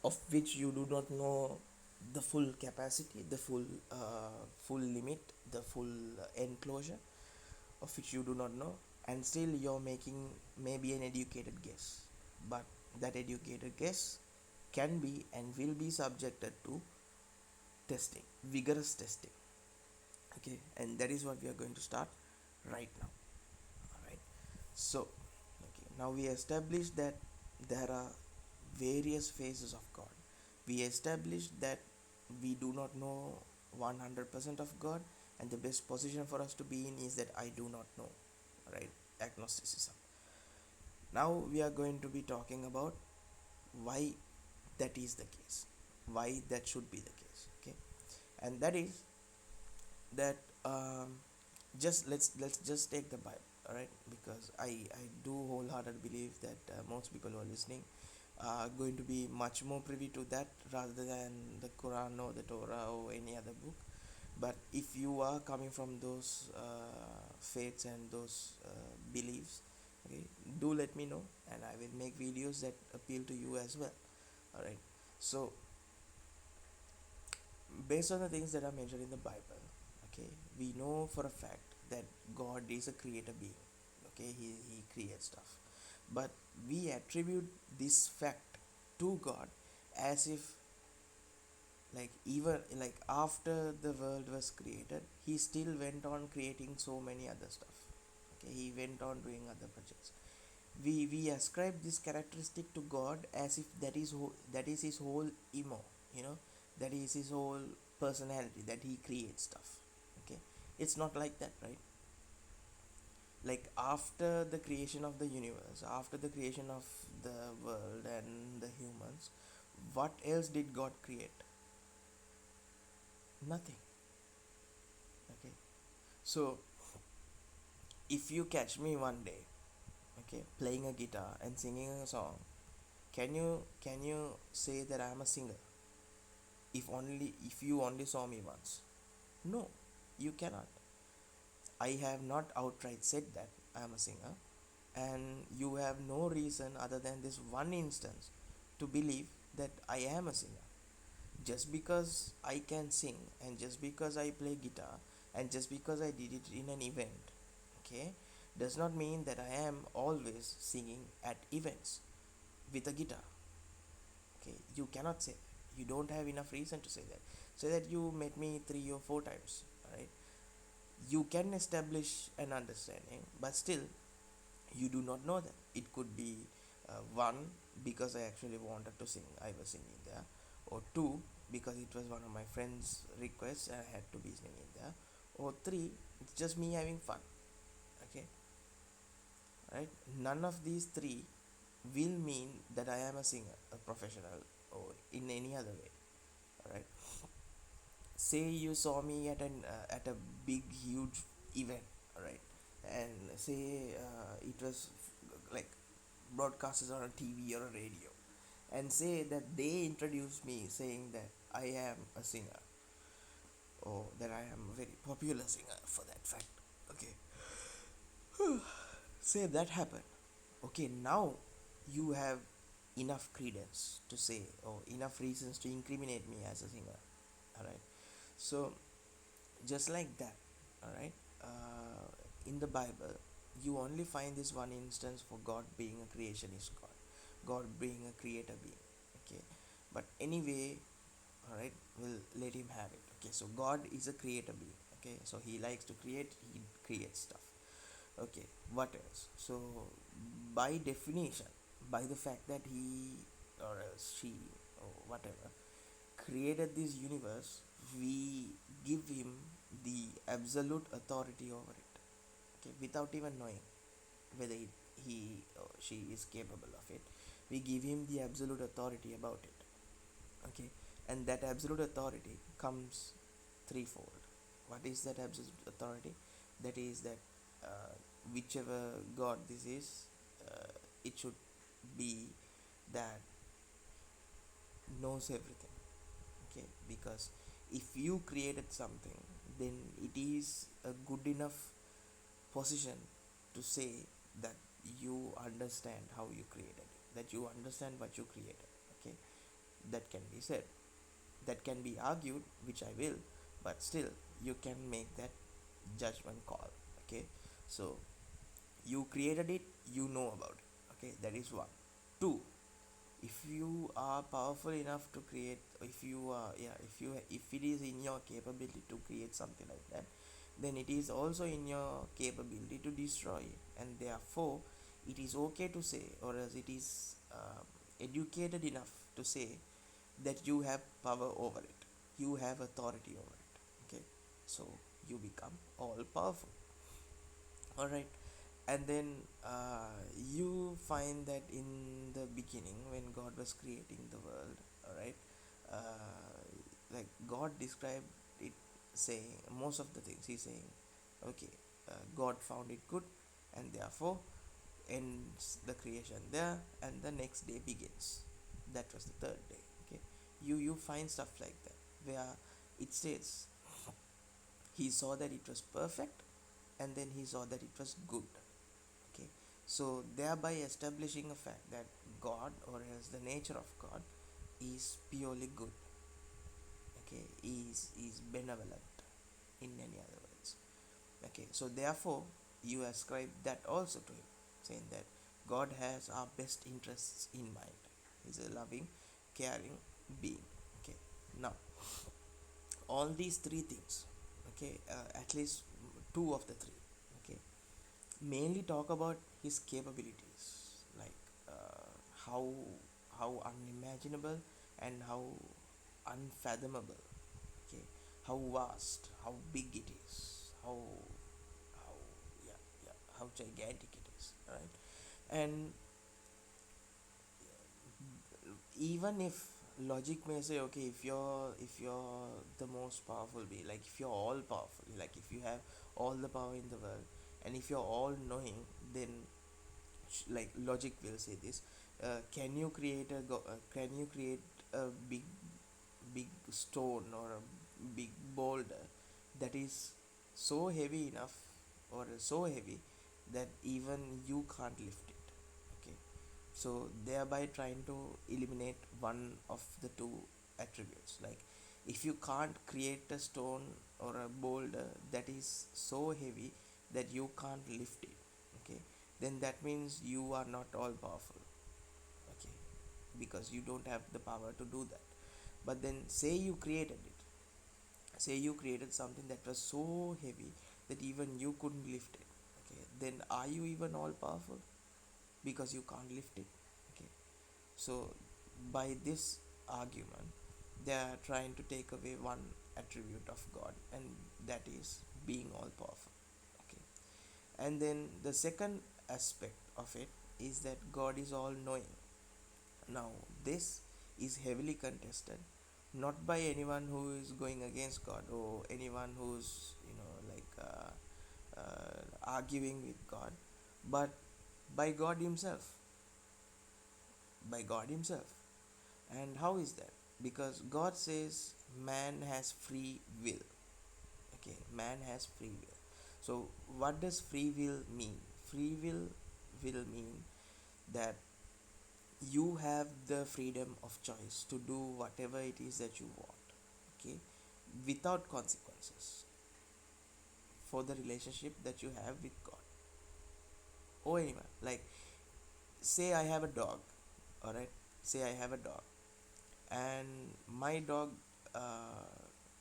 of which you do not know the full capacity, the full limit, the full enclosure, of which you do not know, and still you're making maybe an educated guess. But that educated guess can be and will be subjected to testing, vigorous testing. Okay, and that is what we are going to start right now. All right, so, okay, now we established that there are various phases of God. We established that we do not know 100% of God, and the best position for us to be in is that I do not know, right? Agnosticism. Now we are going to be talking about why that is the case, why that should be the case. Okay, and that is that, just let's just take the Bible, all right? Because I do wholeheartedly believe that most people who are listening are going to be much more privy to that rather than the Quran or the Torah or any other book. But if you are coming from those faiths and those beliefs, okay, do let me know, and I will make videos that appeal to you as well. All right, so based on the things that are mentioned in the Bible, okay, we know for a fact that God is a creator being. Okay, he creates stuff, but we attribute this fact to God as if, like, even like after the world was created, he still went on creating so many other stuff. Okay, he went on doing other projects. We ascribe this characteristic to God as if that is his whole emo, you know, that is his whole personality that he creates stuff. Okay, it's not like that, right? Like after the creation of the universe, after the creation of the world and the humans, what else did God create? Nothing. Okay, so if you catch me one day, okay, playing a guitar and singing a song, can you say that I'm a singer? If you only saw me once? No, you cannot. I have not outright said that I am a singer, and you have no reason other than this one instance to believe that I am a singer. Just because I can sing, and just because I play guitar, and just because I did it in an event, okay, does not mean that I am always singing at events with a guitar. Okay, you cannot say that. You don't have enough reason to say that. Say that you met me 3 or 4 times, right? You can establish an understanding, but still you do not know that. It could be one, because I actually wanted to sing, I was singing there, or two, because it was one of my friends' requests and I had to be singing there, or three, it's just me having fun. Okay, right? None of these three will mean that I am a singer, a professional, or in any other way. All right. Say you saw me at a big huge event, all right, and say it was like broadcasters on a TV or a radio, and say that they introduced me saying that I am a singer, or that I am a very popular singer for that fact. Okay, say that happened. Okay, now you have enough credence to say, or enough reasons to incriminate me as a singer. All right. So just like that, all right, in the Bible you only find this one instance for God being a creationist God being a creator being. Okay, but anyway, all right, we'll let him have it. Okay, so God is a creator being. Okay, so he likes to create, he creates stuff. Okay, what else? So by definition, by the fact that he or she or whatever created this universe, we give him the absolute authority over it. Okay, without even knowing whether he or she is capable of it, we give him the absolute authority about it. Okay, and that absolute authority comes threefold. What is that absolute authority? That is that whichever God this is, it should be that knows everything. Okay, because if you created something, then it is a good enough position to say that you understand how you created it, that you understand what you created. Okay, that can be said, that can be argued, which I will, but still you can make that judgment call. Okay, so you created it, you know about it. Okay, that is one. Two, if you are powerful enough to create, if you are, yeah, if it is in your capability to create something like that, then it is also in your capability to destroy it, and therefore it is okay to say, or as it is educated enough to say that you have power over it, you have authority over it. Okay, so you become all powerful. All right, and then you find that in the beginning when God was creating the world, all right, like God described it saying most of the things he's saying, okay, God found it good, and therefore ends the creation there, and the next day begins. That was the third day. Okay, you find stuff like that where it says he saw that it was perfect, and then he saw that it was good. Okay, so thereby establishing a fact that God, or as the nature of God, is purely good. Okay, is benevolent, in many other words. Okay, so therefore you ascribe that also to him, saying that God has our best interests in mind. He's a loving, caring being. Okay, now all these three things, okay, at least two of the three, okay, mainly talk about his capabilities, like how how unimaginable and how unfathomable. Okay, how vast, how big it is, how yeah, yeah, how gigantic it is, right? And even if logic may say, okay, if you're the most powerful being, like if you're all powerful, like if you have all the power in the world, and if you're all knowing, then like logic will say this, can you create a big stone or a big boulder that is so heavy enough, or so heavy that even you can't lift it? Okay, so thereby trying to eliminate one of the two attributes. Like if you can't create a stone or a boulder that is so heavy that you can't lift it, okay, then that means you are not all powerful, okay, because you don't have the power to do that. But then say you created something that was so heavy that even you couldn't lift it, okay, then are you even all powerful? Because you can't lift it, okay. So by this argument, they are trying to take away one attribute of God, and that is being all powerful, okay. And then the second aspect of it is that God is all knowing. Now this is heavily contested, not by anyone who is going against God, or anyone who's arguing with God, but by God Himself. By God Himself. And how is that? Because God says man has free will. Okay, man has free will. So what does free will mean? Free will mean that you have the freedom of choice to do whatever it is that you want, okay, without consequences, for the relationship that you have with God or anyone. Like, say I have a dog, all right. Say I have a dog, and my dog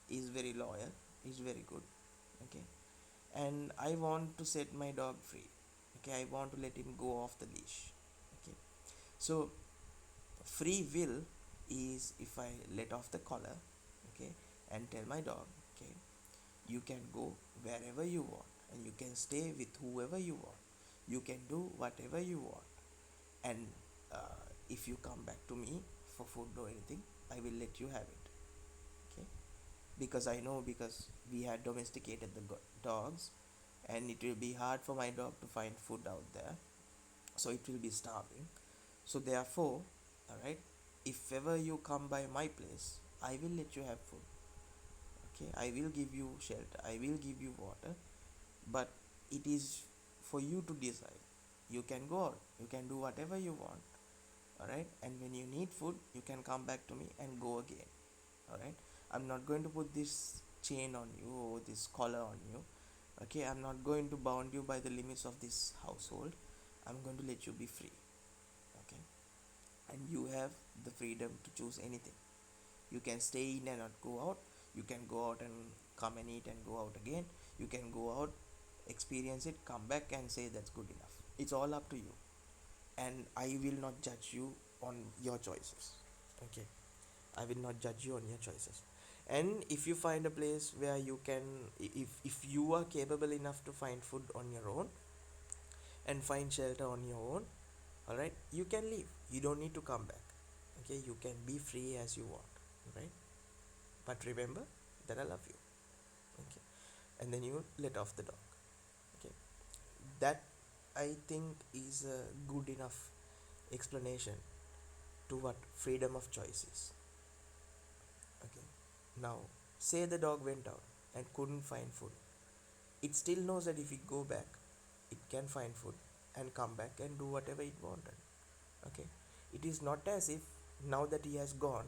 is very loyal, is very good, okay, and I want to set my dog free, okay. I want to let him go off the leash, okay. So free will is if I let off the collar, okay, and tell my dog, okay, you can go wherever you want, and you can stay with whoever you want, you can do whatever you want, and if you come back to me for food or anything, I will let you have it, okay. Because I know, because we had domesticated the dogs, and it will be hard for my dog to find food out there, so it will be starving. So therefore, all right, if ever you come by my place, I will let you have food, okay. I will give you shelter, I will give you water, but it is for you to decide. You can go out, you can do whatever you want, all right, and when you need food, you can come back to me and go again, all right. I'm not going to put this chain on you, or this collar on you, okay. I'm not going to bound you by the limits of this household. I'm going to let you be free, okay. And you have the freedom to choose anything. You can stay in and not go out, you can go out and come and eat and go out again, you can go out, experience it, come back and say that's good enough. It's all up to you, and I will not judge you on your choices, okay. I will not judge you on your choices. And if you find a place where you can, if you are capable enough to find food on your own and find shelter on your own, all right, you can leave, you don't need to come back, okay. You can be free as you want, right? But remember that I love you, okay. And then you let off the dog, okay. That, I think, is a good enough explanation to what freedom of choice is, okay. Now say the dog went out and couldn't find food, it still knows that if it go back, it can find food and come back and do whatever it wanted, okay. It is not as if now that he has gone,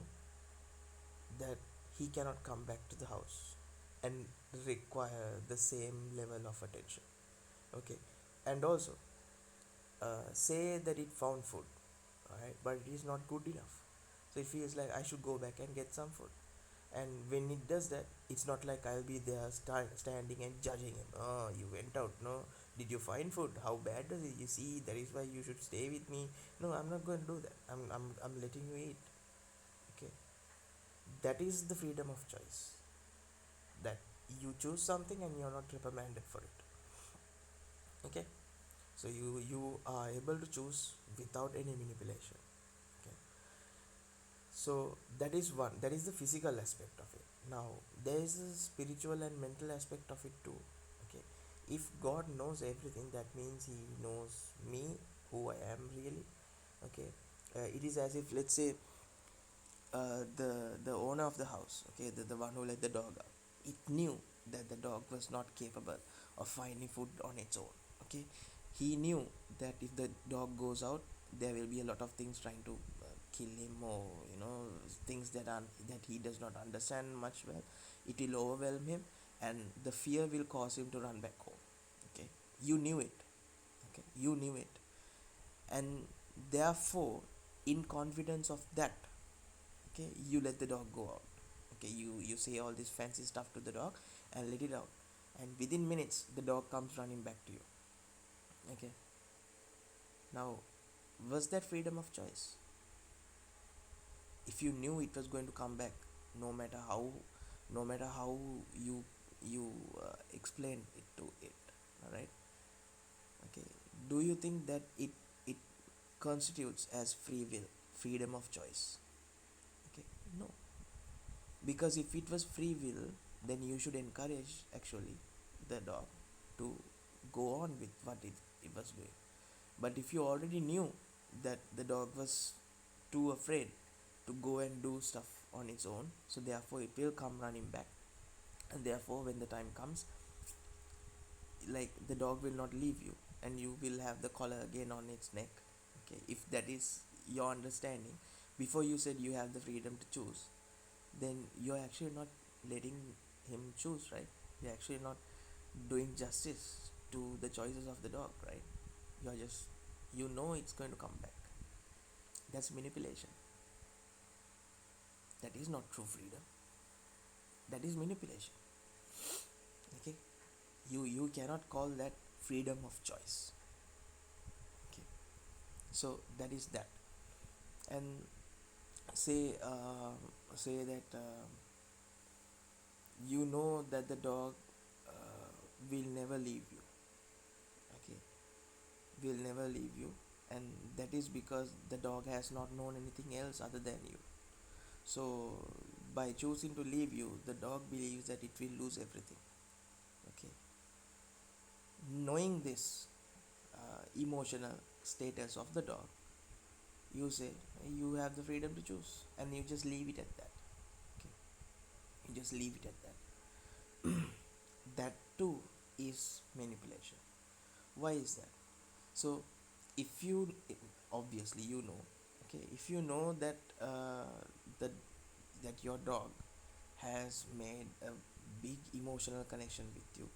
that he cannot come back to the house and require the same level of attention, okay. And also, say that it found food, alright, but it is not good enough, so it feels like I should go back and get some food. And when it does that, it's not like I'll be there standing and judging him. Oh, you went out, no, did you find food, how bad does it, you see, that is why you should stay with me. No, I'm not going to do that. I'm letting you eat, okay. That is the freedom of choice, that you choose something and you're not reprimanded for it. Okay, so you are able to choose without any manipulation. Okay, so that is one, that is the physical aspect of it. Now there is a spiritual and mental aspect of it too. Okay, if God knows everything, that means he knows me, who I am really. Okay, it is as if, let's say, the owner of the house, okay, the one who let the dog out, it knew that the dog was not capable of finding food on its own. Okay, he knew that if the dog goes out, there will be a lot of things trying to kill him, or things that he does not understand much well. It will overwhelm him, and the fear will cause him to run back home. Okay, you knew it. Okay, you knew it, and therefore, in confidence of that, okay, you let the dog go out. Okay, you say all this fancy stuff to the dog and let it out, and within minutes the dog comes running back to you. Okay, now, was that freedom of choice? If you knew it was going to come back, no matter how no matter how you explained it to it. All right. Okay, do you think that it constitutes as free will, freedom of choice? Okay, no. Because if it was free will, then you should encourage actually the dog to go on with what it was doing. But if you already knew that the dog was too afraid to go and do stuff on its own, so therefore it will come running back, and therefore when the time comes, like, the dog will not leave you, and you will have the collar again on its neck. Okay, if that is your understanding, before you said you have the freedom to choose, then you're actually not letting him choose, right? You're actually not doing justice to the choices of the dog, right? You're just, it's going to come back. That's manipulation. That is not true freedom. That is manipulation. Okay, you cannot call that freedom of choice. Okay, so that is that. And say that you know that the dog will never leave you. Okay, will never leave you, and that is because the dog has not known anything else other than you. So by choosing to leave you, the dog believes that it will lose everything. Okay, knowing this emotional status of the dog, you say you have the freedom to choose, and you just leave it at that. Okay, you just leave it at that. That too is manipulation. Why is that? So if you, obviously you know, okay, if you know that that your dog has made a big emotional connection with you,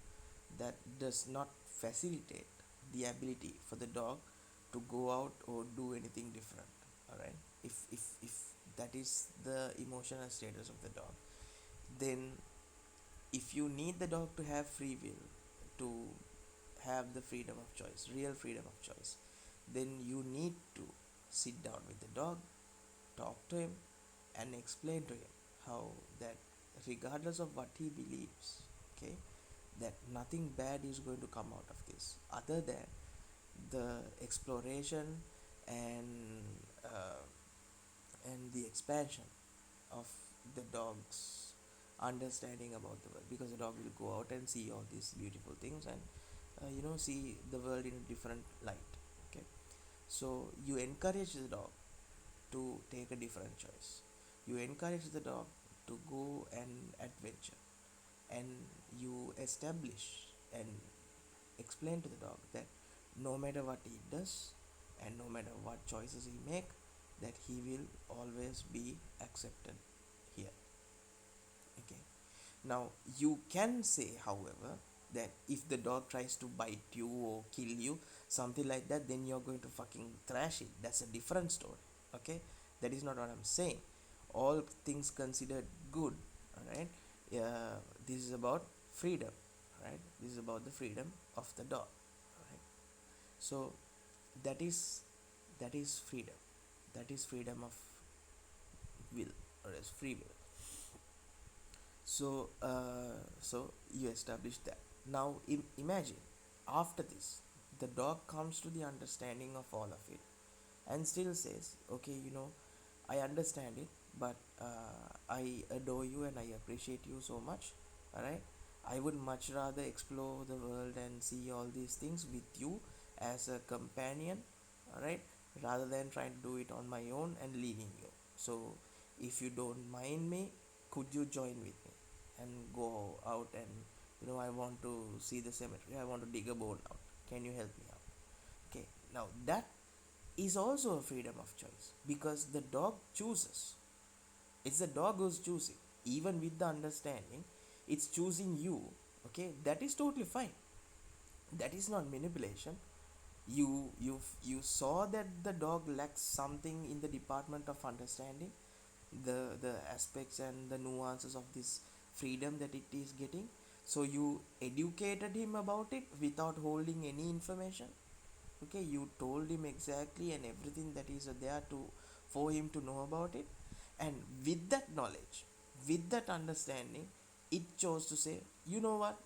that does not facilitate the ability for the dog to go out or do anything different. All right, if that is the emotional status of the dog, then if you need the dog to have free will, to have the freedom of choice, real freedom of choice, then you need to sit down with the dog, talk to him, and explain to him how that, regardless of what he believes, okay, that nothing bad is going to come out of this other than the exploration and uh, and the expansion of the dog's understanding about the world, because the dog will go out and see all these beautiful things, and see the world in a different light. Okay, so you encourage the dog to take a different choice. You encourage the dog to go and adventure, and you establish and explain to the dog that no matter what he does and no matter what choices he make, that he will always be accepted here. Okay, now you can say, however, that if the dog tries to bite you or kill you, something like that, then you're going to fucking thrash it. That's a different story. Okay, that is not what I'm saying. All things considered good. All right, this is about freedom. Right, this is about the freedom of the dog. Right, so that is freedom. That is freedom of will, or as free will. So you establish that. Now imagine after this, the dog comes to the understanding of all of it and still says, okay, I understand it, but I adore you and I appreciate you so much. All right, I would much rather explore the world and see all these things with you as a companion. All right, rather than trying to do it on my own and leaving you. So if you don't mind me, could you join with me and go out and I want to see the cemetery, I want to dig a bone out, can you help me out? Okay, now that is also a freedom of choice, because the dog chooses. It's the dog who's choosing, even with the understanding it's choosing you. Okay, that is totally fine. That is not manipulation. You saw that the dog lacks something in the department of understanding the aspects and the nuances of this freedom that it is getting, so you educated him about it without holding any information. Okay, you told him exactly and everything that is there to for him to know about it, and with that knowledge, with that understanding, it chose to say, you know what,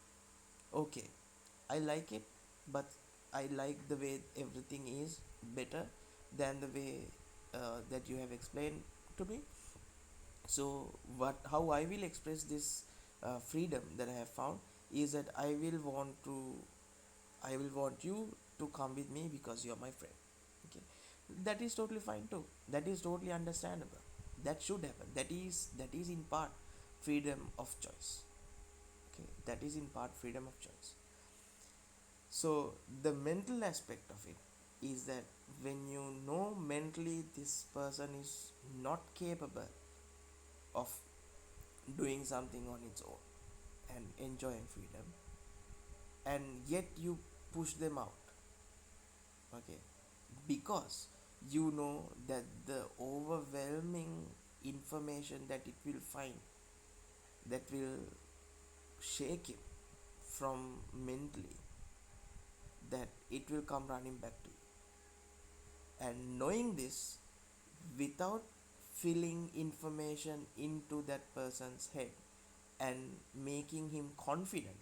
okay, I like it, but I like the way everything is better than the way that you have explained to me. So how I will express this freedom that I have found is that I will want you to come with me because you're my friend. Okay, that is totally fine too. That is totally understandable. That should happen. That is in part freedom of choice. Okay, that is in part freedom of choice. So the mental aspect of it is that when you know mentally this person is not capable of doing something on its own and enjoying freedom, and yet you push them out. Okay, because you know that the overwhelming information that it will find, that will shake him from mentally, that it will come running back to you. And knowing this, without filling information into that person's head and making him confident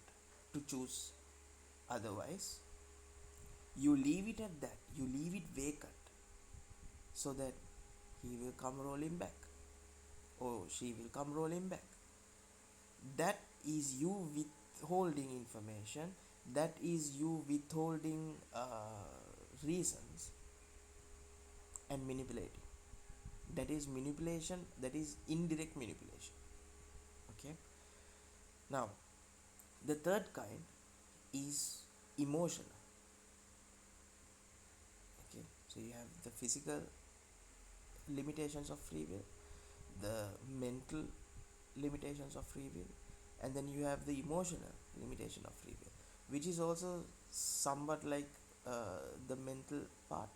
to choose otherwise, you leave it at that, you leave it vacant, so that he will come rolling back or she will come rolling back. That is you withholding information, that is you withholding reasons and manipulating. That is manipulation, that is indirect manipulation. Okay, now the third kind is emotional. Okay, so you have the physical limitations of free will, the mental limitations of free will, and then you have the emotional limitation of free will, which is also somewhat like the mental part,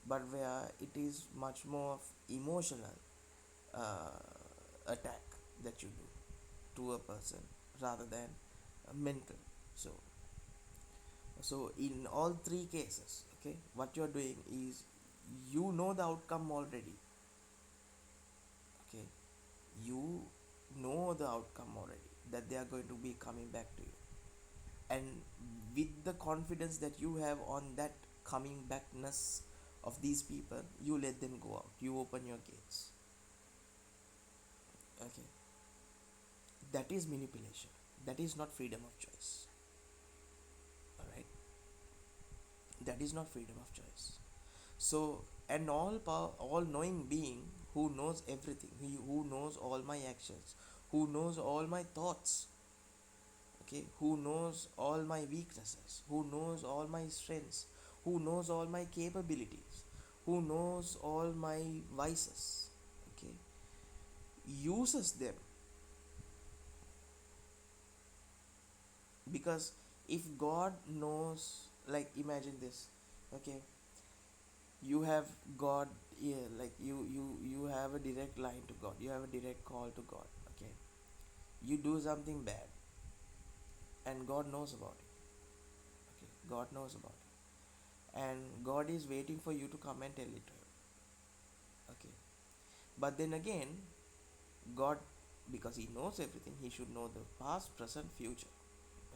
but where it is much more of emotional uh, attack that you do to a person rather than mental. So in all three cases, okay, what you're doing is you know the outcome already. Okay, you know the outcome already, that they are going to be coming back to you, and with the confidence that you have on that coming backness of these people, you let them go out, you open your gates. Okay, that is manipulation, that is not freedom of choice. All right, that is not freedom of choice. So an all knowing being who knows everything, who knows all my actions, who knows all my thoughts, okay, who knows all my weaknesses, who knows all my strengths, who knows all my capabilities, who knows all my vices, okay, uses them. Because if God knows, like imagine this, okay, you have God, yeah, like you have a direct line to God, you have a direct call to God. Okay, you do something bad and God knows about it. Okay, God knows about it, and God is waiting for you to come and tell it to him. Okay, but then again, God because he knows everything, he should know the past, present, future.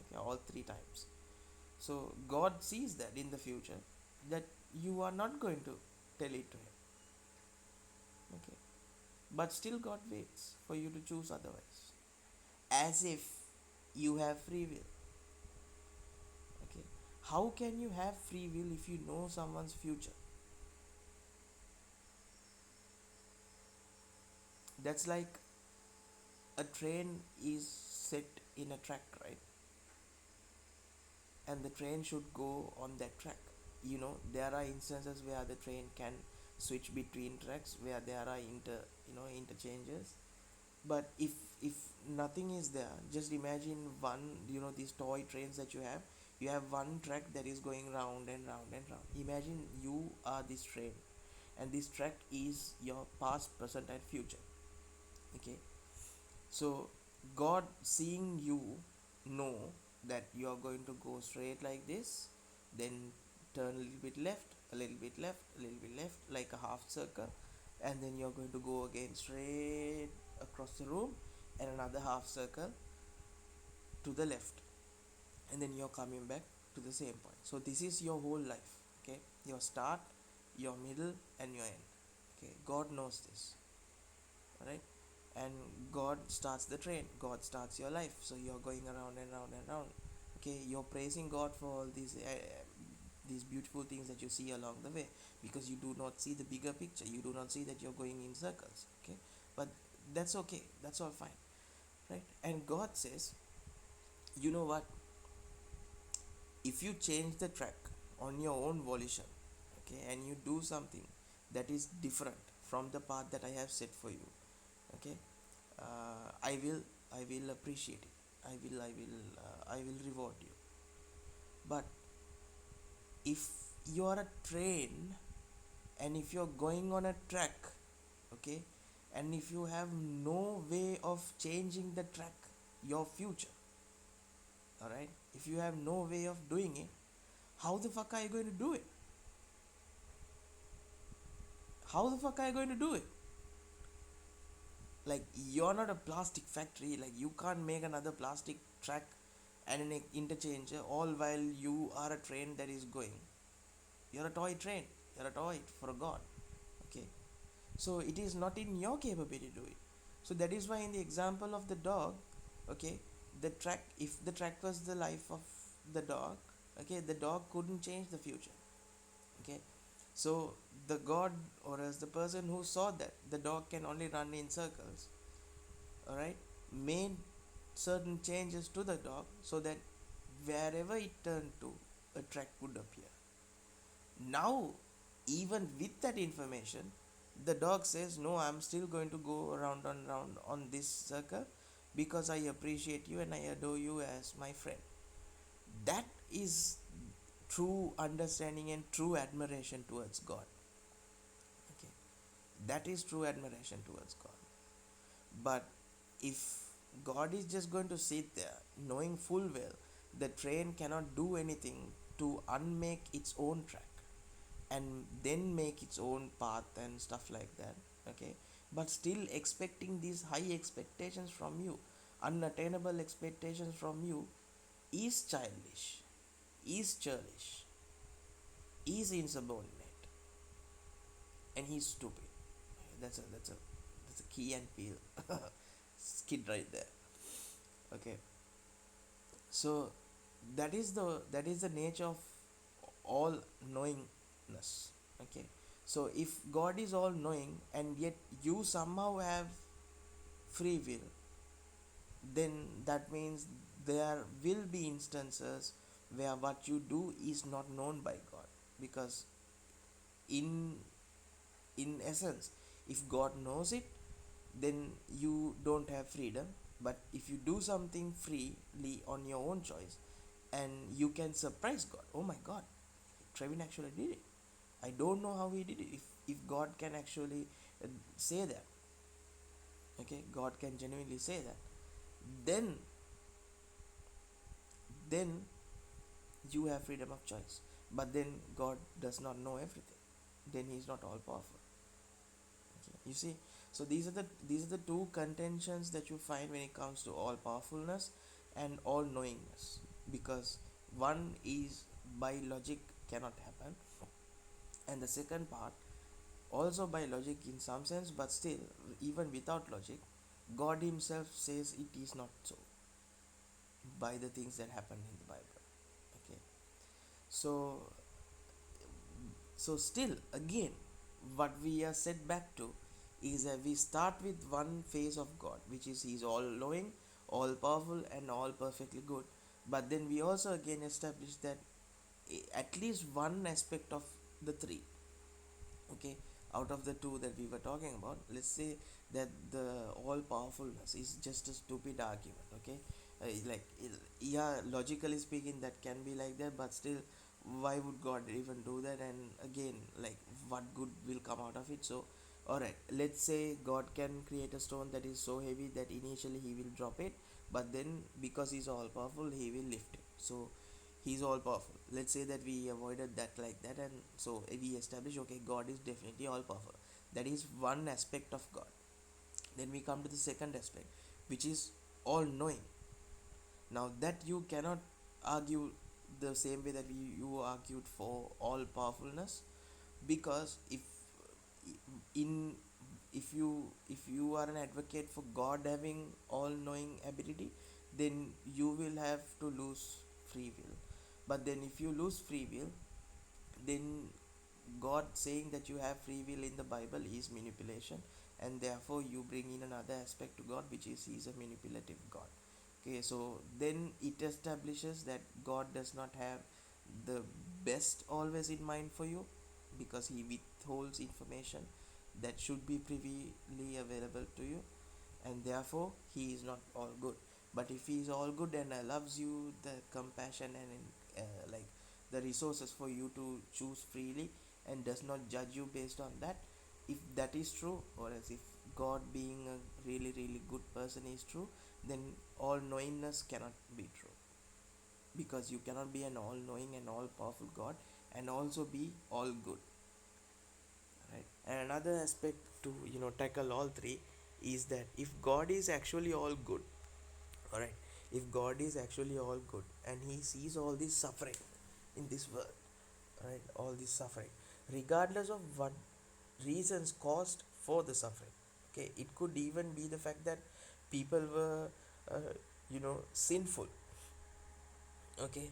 Okay, all three times. So God sees that in the future, that you are not going to tell it to him. Okay, but still God waits for you to choose otherwise, as if you have free will. Okay, how can you have free will if you know someone's future? That's like a train is set in a track, right? And the train should go on that track. There are instances where the train can switch between tracks, where there are interchanges. But if nothing is there, just imagine one, these toy trains that you have one track that is going round and round and round. Imagine you are this train, and this track is your past, present, and future. Okay, so God, seeing you, know that you are going to go straight like this, then turn a little bit left, a little bit left, a little bit left, like a half circle, and then you're going to go again straight across the room, and another half circle to the left, and then you're coming back to the same point. So this is your whole life. Okay, your start, your middle, and your end. Okay, God knows this. Alright, and God starts the train, God starts your life, so you're going around and round and round. Okay, you're praising God for all these beautiful things that you see along the way, because you do not see the bigger picture, you do not see that you're going in circles. Okay, but that's okay, that's all fine, right? And God says, you know what, if you change the track on your own volition, okay, and you do something that is different from the path that I have set for you, okay, I will appreciate it, I will reward you. But if you are a train, and if you're going on a track, okay, and if you have no way of changing the track, your future, all right, if you have no way of doing it, how the fuck are you going to do it? How the fuck are you going to do it? Like, you're not a plastic factory, like you can't make another plastic track and an interchanger all while you are a train that is going. You're a toy train, you're a toy for a god. Okay, so it is not in your capability to do it. So that is why in the example of the dog, okay, the track, if the track was the life of the dog, okay, the dog couldn't change the future. Okay, so the god, or as the person who saw that the dog can only run in circles, all right, made certain changes to the dog so that wherever it turned to, a track would appear. Now, even with that information, the dog says, no, I'm still going to go around and round on this circle because I appreciate you and I adore you as my friend. That is true understanding and true admiration towards God. Okay, that is true admiration towards God. But if God is just going to sit there knowing full well the train cannot do anything to unmake its own track and then make its own path and stuff like that, okay, but still expecting these high expectations from you, unattainable expectations from you, is childish, is churlish, is insubordinate, and he's stupid. That's a key and peel skid right there. Okay, so that is the nature of all knowingness. Okay, so if God is all knowing and yet you somehow have free will, then that means there will be instances where what you do is not known by God, because in in essence, if God knows it, then you don't have freedom. But if you do something freely on your own choice, and you can surprise God, oh my God, Trevin actually did it, I don't know how he did it. If God can actually say that, okay, God can genuinely say that, then then you have freedom of choice. But then God does not know everything, then he is not all powerful. Okay, you see, so these are the two contentions that you find when it comes to all powerfulness and all knowingness, because one is by logic cannot happen, and the second part also by logic in some sense, but still, even without logic, God Himself says it is not so by the things that happen in the Bible. Okay, so still again, what we are set back to is that we start with one phase of God, which is He's all knowing, all powerful, and all perfectly good. But then we also again establish that at least one aspect of the three, okay, out of the two that we were talking about, let's say that the all powerfulness is just a stupid argument, okay, like yeah, logically speaking that can be like that, but still, why would God even do that? And again, like, what good will come out of it? So all right, let's say God can create a stone that is so heavy that initially He will drop it, but then because He's all powerful, He will lift it. So He's all powerful. Let's say that we avoided that like that, and so we establish, okay, God is definitely all powerful. That is one aspect of God. Then we come to the second aspect, which is all knowing. Now that you cannot argue the same way that you argued for all powerfulness, because in if you are an advocate for God having all knowing ability, then you will have to lose free will. But then if you lose free will, then God saying that you have free will in the Bible is manipulation, and therefore you bring in another aspect to God, which is He's a manipulative God. Okay, so then it establishes that God does not have the best always in mind for you, because He withholds information that should be privily available to you, and therefore He is not all good. But if He is all good and loves you the compassion and like the resources for you to choose freely, and does not judge you based on that, if that is true, or as if God being a really really good person is true, then all knowingness cannot be true, because you cannot be an all knowing and all powerful God and also be all good, right? And another aspect to tackle all three is that if God is actually all good, all right, if God is actually all good and He sees all this suffering in this world, right, all this suffering, regardless of what reasons caused for the suffering, okay, it could even be the fact that people were sinful, okay,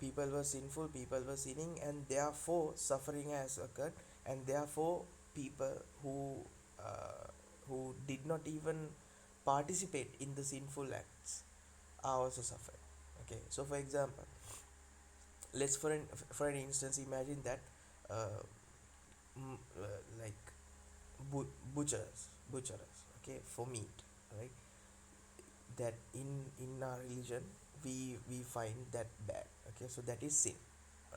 people were sinful, people were sinning, and therefore suffering has occurred, and therefore people uh, who did not even participate in the sinful acts are also suffering. Okay, so for example, let's for an instance imagine that uh, like butchers, okay, for meat, right, that in our religion we find that bad, okay, so that is sin,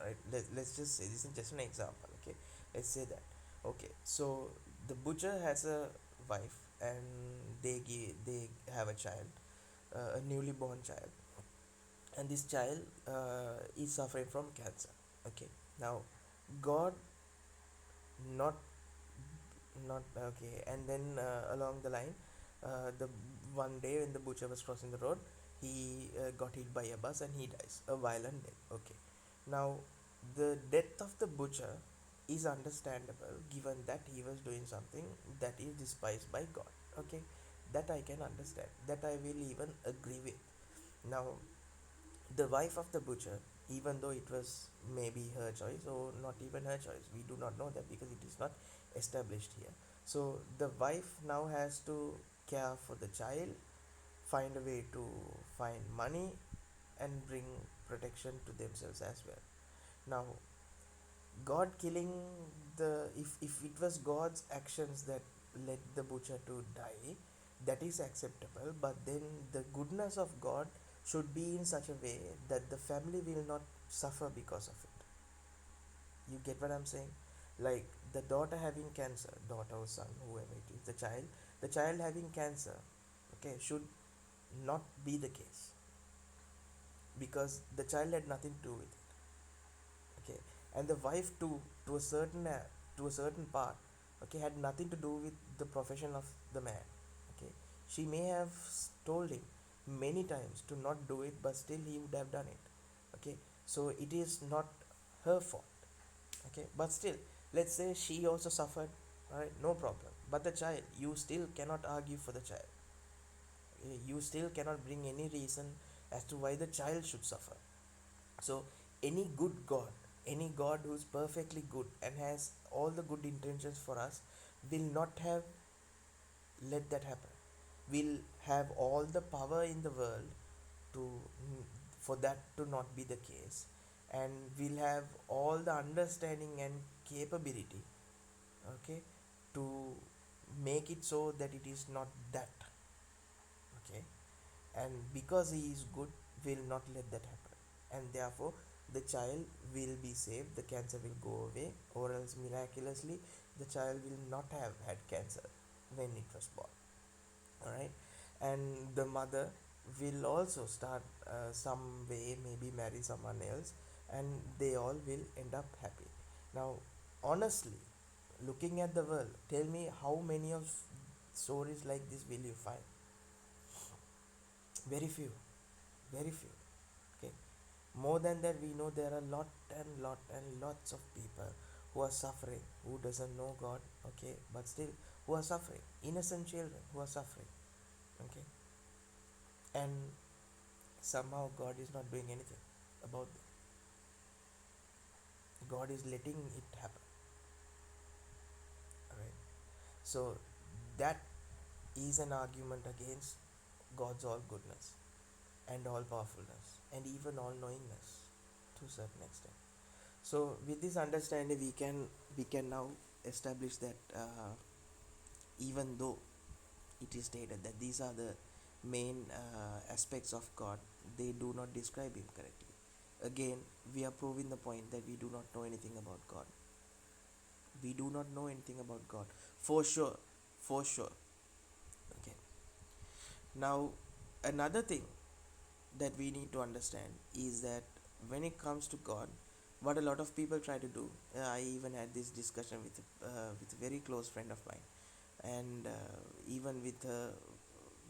right? Let's just say this is just an example, okay, let's say that, okay, so the butcher has a wife and they have a child, a newly born child, and this child is suffering from cancer, okay. Now God, not okay, and then along the line, the one day when the butcher was crossing the road, he got hit by a bus and he dies a violent death, okay. Now the death of the butcher is understandable, given that he was doing something that is despised by God, okay, that I can understand, that I will even agree with. Now the wife of the butcher, even though it was maybe her choice or not even her choice, we do not know that because it is not established here. So the wife now has to care for the child, find a way to find money, and bring protection to themselves as well. Now God killing the, if it was God's actions that led the butcher to die, that is acceptable, but then the goodness of God should be in such a way that the family will not suffer because of it. You get what I'm saying? Like the daughter having cancer, daughter or son, whoever it is, the child having cancer, okay, should not be the case, because the child had nothing to do with it, okay. And the wife too, to a certain part, okay, had nothing to do with the profession of the man. Okay, she may have told him many times to not do it, but still he would have done it. Okay, so it is not her fault. Okay, but still, let's say she also suffered, all right, no problem, but the child, you still cannot argue for the child. You still cannot bring any reason as to why the child should suffer. So any good god, any god who's perfectly good and has all the good intentions for us, will not have let that happen. Will have all the power in the world to for that to not be the case, and will have all the understanding and capability, okay, to make it so that it is not that. Okay, and because he is good, will not let that happen, and therefore the child will be saved, the cancer will go away, or else miraculously the child will not have had cancer when it was born. All right, and the mother will also start some way, maybe marry someone else, and they all will end up happy. Now, honestly, looking at the world, tell me how many of stories like this will you find? Very few, very few. Okay, more than that, we know there are lot and lots of people who are suffering, who doesn't know God. Okay, but still who are suffering, innocent children who are suffering. Okay, and somehow God is not doing anything about them. God is letting it happen. Right, so that is an argument against God's all goodness and all powerfulness and even all knowingness to a certain extent. So with this understanding, we can now establish that even though it is stated that these are the main aspects of God, they do not describe him correctly. Again, we are proving the point that we do not know anything about God. We do not know anything about God for sure, for sure. Okay, now another thing that we need to understand is that when it comes to God, what a lot of people try to do, I even had this discussion with a very close friend of mine, and even with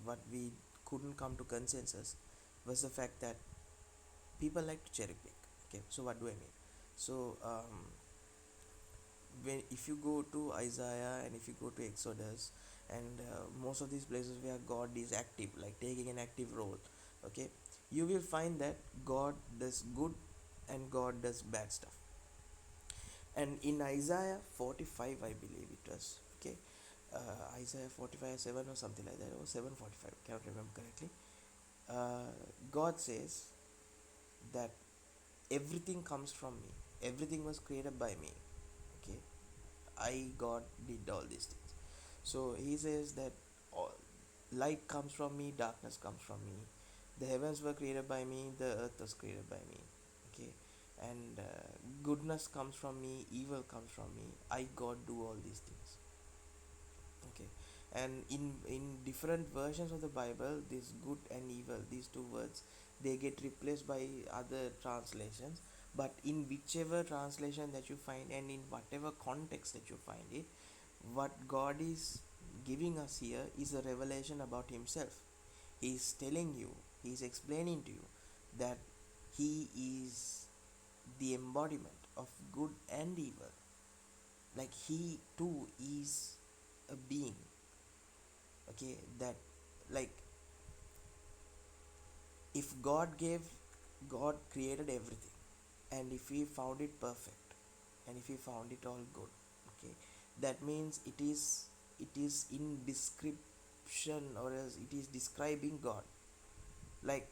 what we couldn't come to consensus was the fact that people like to cherry pick. Okay, so what do I mean? So when if you go to Isaiah and if you go to Exodus and most of these places where God is active, like taking an active role, okay, you will find that God does good and God does bad stuff. And in Isaiah 45, I believe it was, okay, Isaiah 45 7 or something like that, or 7:45, cannot remember correctly. God says that everything comes from me, everything was created by me. Okay, I, God, did all these things. So he says that all, light comes from me, darkness comes from me. The heavens were created by me, the earth was created by me. Okay, and goodness comes from me, evil comes from me. I, God, do all these things. Okay, and in different versions of the Bible, this good and evil, these two words, they get replaced by other translations. But in whichever translation that you find and in whatever context that you find it, what God is giving us here is a revelation about himself. He is telling you, he is explaining to you that he is the embodiment of good and evil. Like he too is a being. Okay, that, like, if God created everything, and if he found it perfect, and if he found it all good, okay, that means it is in description, or else it is describing God. Like,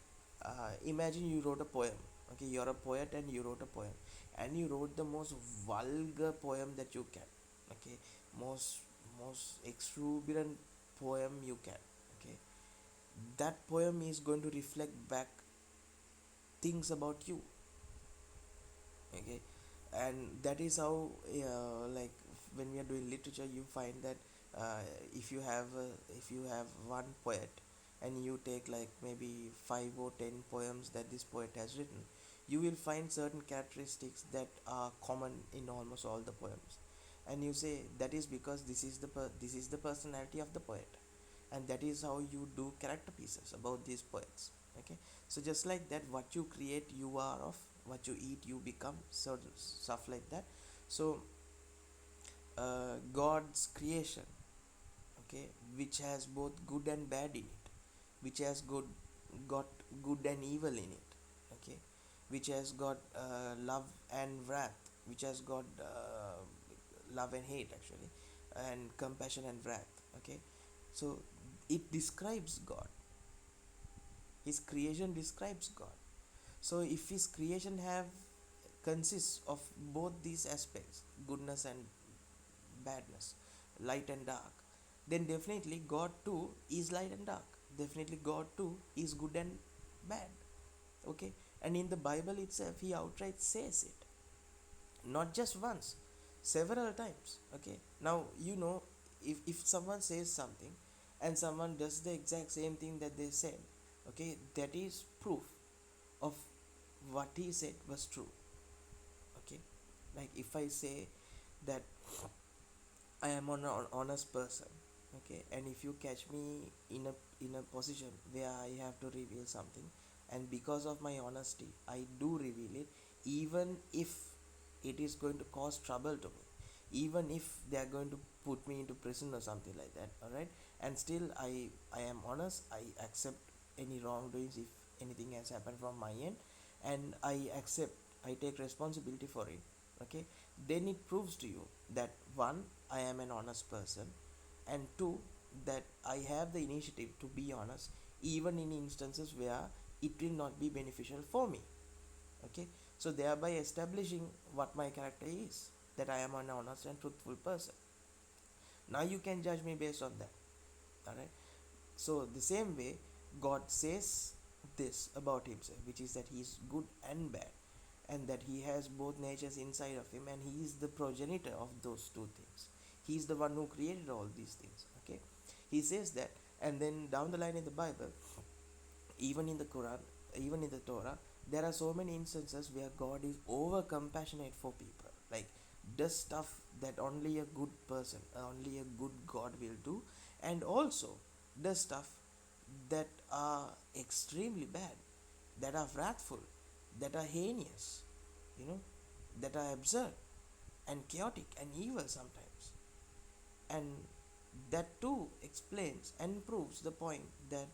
imagine you wrote a poem. Okay, you're a poet and you wrote a poem, and you wrote the most vulgar poem that you can. Okay, most exuberant poem you can. Okay, that poem is going to reflect back things about you. Okay, and that is how, like, when we are doing literature, you find that if you have one poet, and you take like maybe 5 or 10 poems that this poet has written, you will find certain characteristics that are common in almost all the poems. and you say that is because this is the personality of the poet, and that is how you do character pieces about these poets. Okay, so just like that, what you create you are of, what you eat you become, so stuff like that. So God's creation, okay, which has both good and bad in it, which has got good and evil in it, okay, which has got love and wrath, which has got love and hate actually, and compassion and wrath, okay. So it describes God, his creation describes God. So if his creation have consists of both these aspects, goodness and badness, light and dark, then definitely God too is light and dark. Definitely God too is good and bad. Okay, and in the Bible itself, he outright says it, not just once, several times. Okay, now you know, if someone says something and someone does the exact same thing that they said, okay, that is proof of what he said was true. Okay, like if I say that I am an honest person, okay, and if you catch me in a position where I have to reveal something, and because of my honesty, I do reveal it, even if it is going to cause trouble to me, even if they are going to put me into prison or something like that, all right, and still I am honest. I accept any wrongdoings if anything has happened from my end, and I take responsibility for it. Okay, then it proves to you that one, I am an honest person, and two, that I have the initiative to be honest even in instances where it will not be beneficial for me. Okay, so thereby establishing what my character is, that I am an honest and truthful person. Now you can judge me based on that. All right, so the same way God says this about himself, which is that he is good and bad, and that he has both natures inside of him, and he is the progenitor of those two things. He is the one who created all these things. Okay, he says that, and then down the line in the Bible, even in the Quran, even in the Torah, there are so many instances where God is over compassionate for people, like does stuff that only a good person, only a good God will do, and also does stuff that are extremely bad, that are wrathful, that are heinous, you know, that are absurd and chaotic and evil sometimes. And that too explains and proves the point that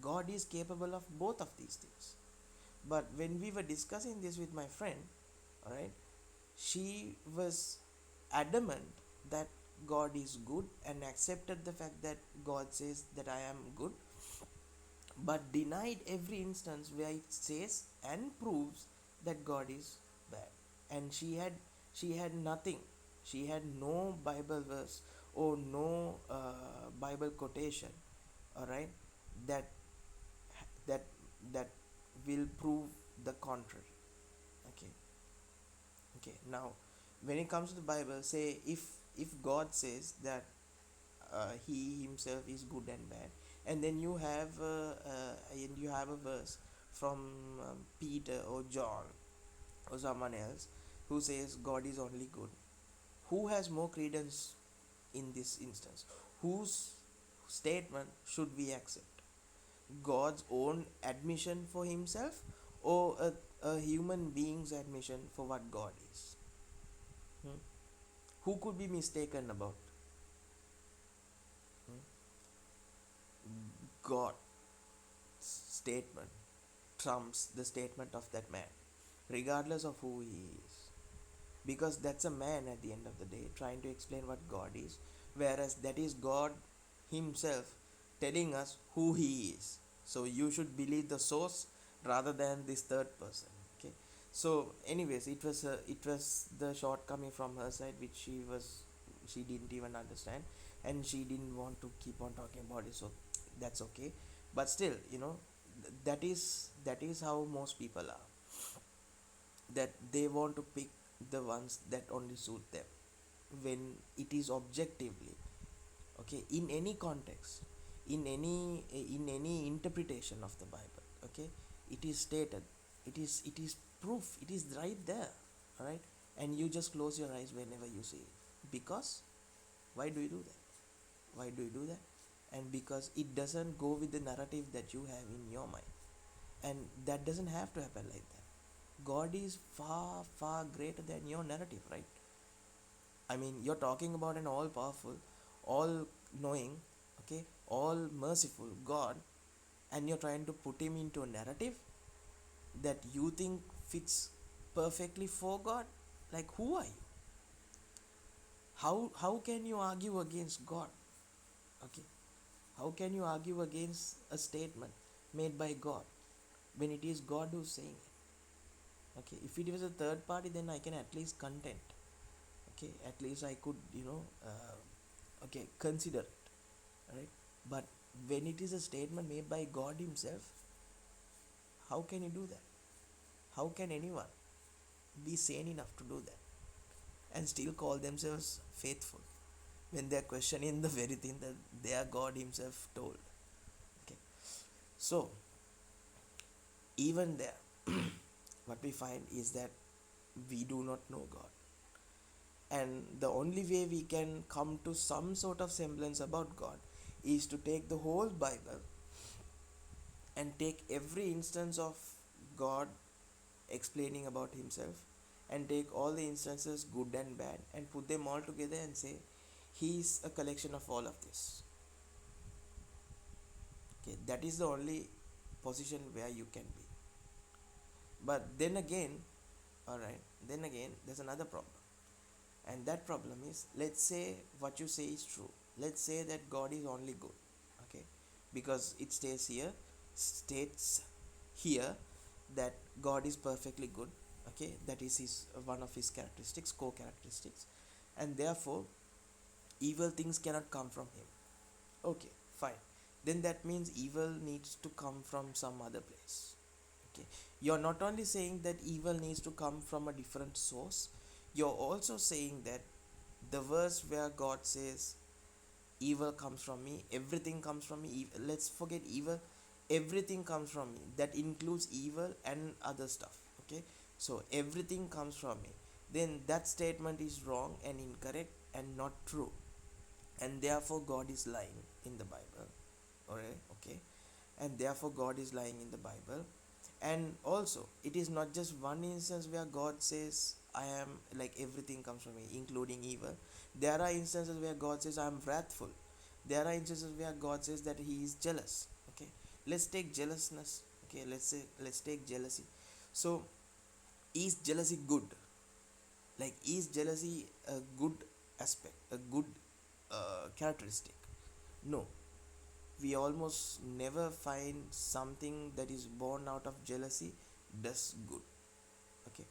God is capable of both of these things. But when we were discussing this with my friend, alright, she was adamant that God is good and accepted the fact that God says that I am good, but denied every instance where it says and proves that God is bad. And she had nothing. She had no Bible verse or no Bible quotation, all right, that that that will prove the contrary. Okay, okay. Now, when it comes to the Bible, say if God says that he himself is good and bad, and then you have a verse from Peter or John or someone else who says God is only good, who has more credence in this instance? Whose statement should we accept? God's own admission for himself, or a human being's admission for what God is? Hmm? Who could be mistaken about? Hmm? God's statement trumps the statement of that man, regardless of who he is. Because that's a man at the end of the day trying to explain what God is, whereas that is God himself telling us who he is. So you should believe the source rather than this third person. Okay, so anyways, it was the shortcoming from her side which she didn't even understand, and she didn't want to keep on talking about it, so that's okay. But still, that is how most people are, that they want to pick the ones that only suit them, when it is objectively, okay, in any context, in any interpretation of the Bible, okay, it is stated, it is proof, it is right there, all right, and you just close your eyes whenever you see it, Because why do you do that? Why do you do that? And because it doesn't go with the narrative that you have in your mind. And that doesn't have to happen like that. God is far, far greater than your narrative, right? I mean, you're talking about an all powerful, all knowing, okay, all merciful God, and you're trying to put him into a narrative that you think fits perfectly for God. Like, who are you? How can you argue against God? Okay, how can you argue against a statement made by God when it is God who's saying it? Okay, if it was a third party, then I can at least content. Okay, at least I could, okay, consider it, right? But when it is a statement made by God himself, how can you do that? How can anyone be sane enough to do that and still call themselves faithful when they are questioning the very thing that their God himself told? Okay, so even there, what we find is that we do not know God, and the only way we can come to some sort of semblance about God is to take the whole Bible and take every instance of God explaining about himself, and take all the instances, good and bad, and put them all together and say he is a collection of all of this. Okay, that is the only position where you can be. But then again, all right, then again there's another problem. And that problem is, let's say what you say is true. Let's say that God is only good. Okay, because it states here that God is perfectly good. Okay, that is his one of his characteristics, core characteristics, and therefore evil things cannot come from him. Okay, fine. Then that means evil needs to come from some other place. Okay, you're not only saying that evil needs to come from a different source, you're also saying that the verse where God says evil comes from me, everything comes from me, let's forget evil, everything comes from me, that includes evil and other stuff. Okay, so everything comes from me, then that statement is wrong and incorrect and not true, and therefore God is lying in the Bible. Alright, okay, and therefore God is lying in the Bible. And also, it is not just one instance where God says I am, like, everything comes from me including evil. There are instances where God says I am wrathful. There are instances where God says that he is jealous. Okay, let's take jealousness. Okay, let's take jealousy. So is jealousy good? Like, is jealousy a good aspect, a good characteristic? No, we almost never find something that is born out of jealousy does good. Okay,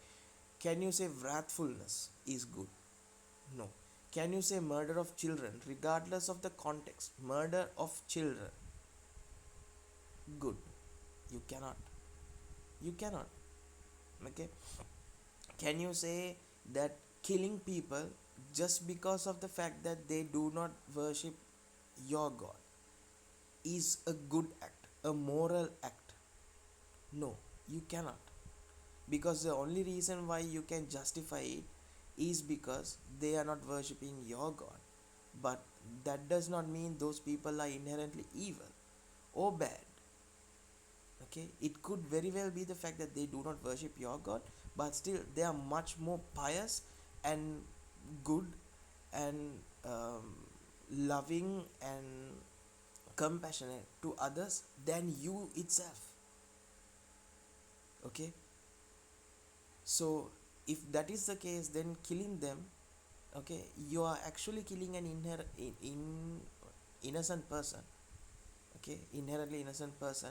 can you say wrathfulness is good? No. Can you say murder of children, regardless of the context, murder of children, good? You cannot. You cannot. Okay, can you say that killing people just because of the fact that they do not worship your God is a good act, a moral act? No, you cannot. Because the only reason why you can justify it is because they are not worshipping your God. But that does not mean those people are inherently evil or bad. Okay, it could very well be the fact that they do not worship your God, but still they are much more pious and good and loving and compassionate to others than you itself. Okay, so if that is the case, then killing them, okay, you are actually killing an innocent person. Okay, inherently innocent person,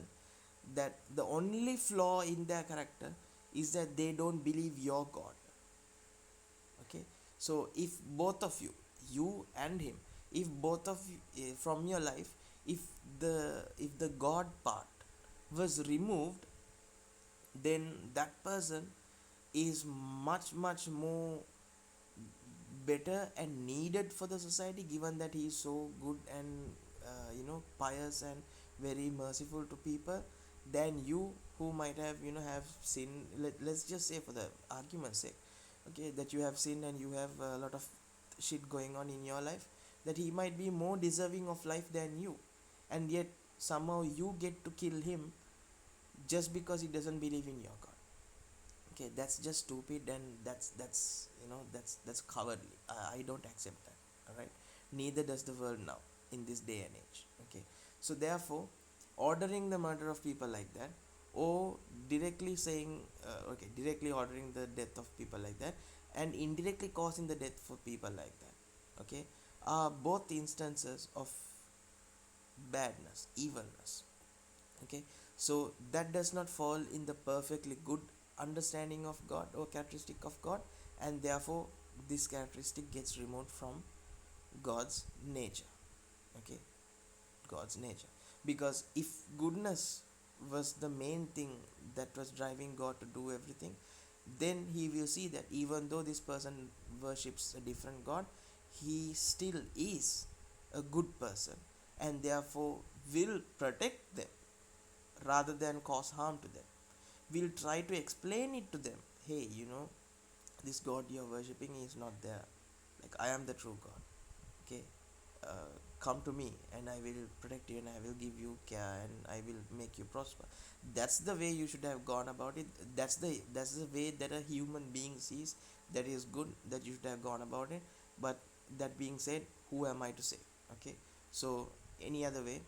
that the only flaw in their character is that they don't believe your God. Okay, so if both of you and him, if both of you, from your life, if the God part was removed, then that person is much more better and needed for the society, given that he is so good and pious and very merciful to people, than you, who might have have sinned. Let's just say, for the argument's sake, okay, that you have sinned and you have a lot of shit going on in your life, that he might be more deserving of life than you, and yet somehow you get to kill him just because he doesn't believe in your God. Okay, that's just stupid, and that's that's cowardly. I don't accept that. All right, neither does the world now in this day and age. Okay, so therefore, ordering the murder of people like that, or directly saying okay, directly ordering the death of people like that, and indirectly causing the death for people like that, okay, are both instances of badness, evilness. Okay, so that does not fall in the perfectly good understanding of God or characteristic of God, and therefore this characteristic gets removed from God's nature. Okay, God's nature, because if goodness was the main thing that was driving God to do everything, then he will see that even though this person worships a different God, he still is a good person, and therefore will protect them rather than cause harm to them. We'll try to explain it to them. Hey, this God you're worshipping is not there. Like, I am the true God. Okay, come to me, and I will protect you, and I will give you care, and I will make you prosper. That's the way you should have gone about it. That's the way that a human being sees that is good, that you should have gone about it. But that being said, who am I to say? Okay, so any other way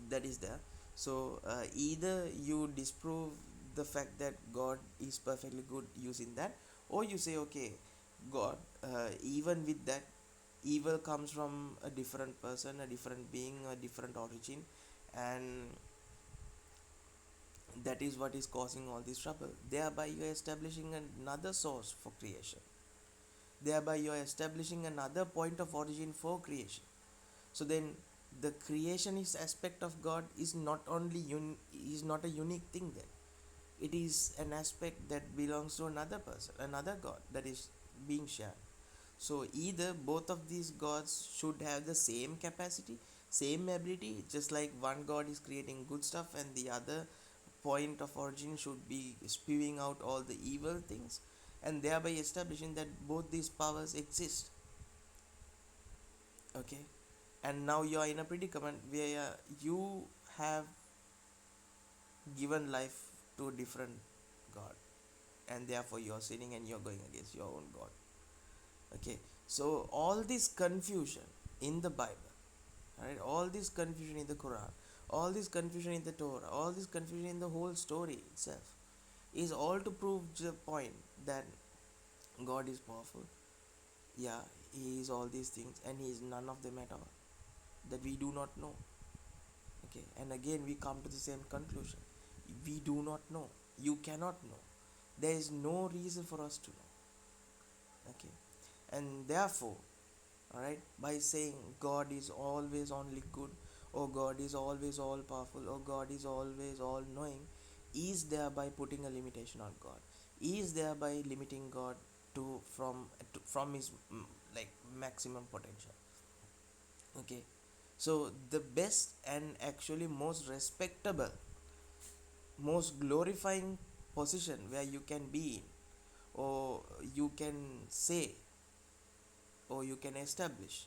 that is there. So either you disprove the fact that God is perfectly good using that, or you say, okay, God, even with that, evil comes from a different person, a different being, a different origin, and that is what is causing all this trouble. Thereby you are establishing another source for creation, thereby you are establishing another point of origin for creation. So then the creationist aspect of God is not only is not a unique thing. Then it is an aspect that belongs to another person, another God that is being shared. So either both of these gods should have the same capacity, same ability, just like one God is creating good stuff and the other point of origin should be spewing out all the evil things, and thereby establishing that both these powers exist. Okay, and now you are in a predicament where you have given life to a different God, and therefore you are sinning and you are going against your own God. Okay, so all this confusion in the Bible, right, all this confusion in the Quran, all this confusion in the Torah, all this confusion in the whole story itself is all to prove the point that God is powerful. Yeah, he is all these things, and he is none of them at all, that we do not know. Okay, and again we come to the same conclusion. We do not know. You cannot know. There is no reason for us to know. Okay, and therefore, all right, by saying God is always only good, or God is always all powerful, or God is always all knowing, is thereby putting a limitation on God, is thereby limiting God from his like maximum potential. Okay, so the best and actually most respectable, most glorifying position where you can be in, or you can say, or you can establish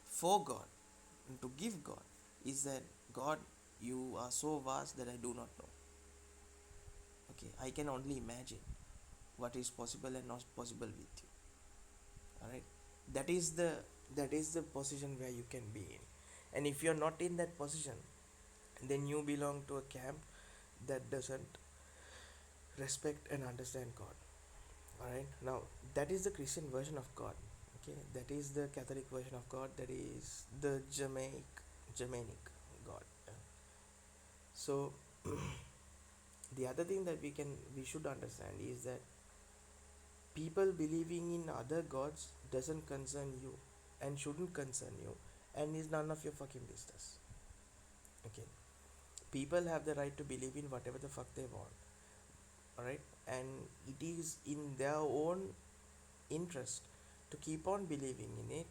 for God and to give God, is that God, you are so vast that I do not know. Okay, I can only imagine what is possible and not possible with you. All right, that is the position where you can be in. And if you're not in that position, then you belong to a camp that doesn't respect and understand God. All right, now that is the Christian version of God. Okay, that is the Catholic version of God, that is the Germanic God. Yeah. So the other thing that we should understand is that people believing in other gods doesn't concern you, and shouldn't concern you, and is none of your fucking business. Okay, people have the right to believe in whatever the fuck they want. All right, and it is in their own interest to keep on believing in it,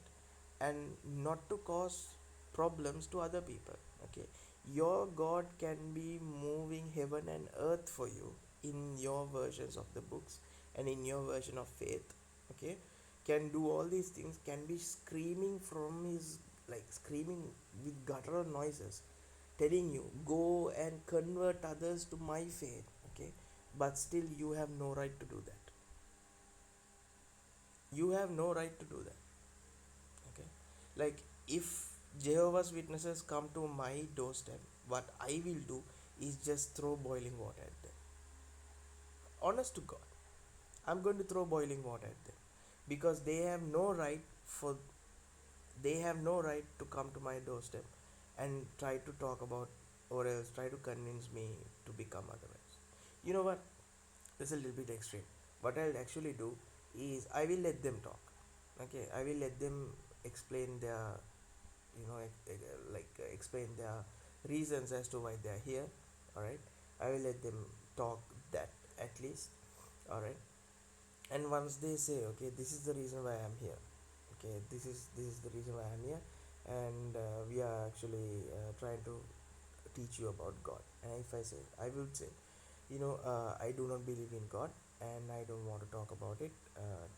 and not to cause problems to other people. Okay, your God can be moving heaven and earth for you in your versions of the books and in your version of faith. Okay, can do all these things, can be screaming from his, like screaming with guttural noises, telling you go and convert others to my faith, okay, but still you have no right to do that. You have no right to do that, okay. Like, if Jehovah's Witnesses come to my doorstep, what I will do is just throw boiling water at them. Honest to God, I'm going to throw boiling water at them, because they have no right to come to my doorstep and try to talk about, or else try to convince me to become otherwise. You know what? It's a little bit extreme. What I'll actually do is I will let them talk. Okay, I will let them explain their, explain their reasons as to why they are here. All right, I will let them talk that at least. All right, and once they say, okay, this is the reason why I'm here, okay, this is the reason why I'm here, and we are actually trying to teach you about God. And if I say, I will say, I do not believe in God, and I don't want to talk about it.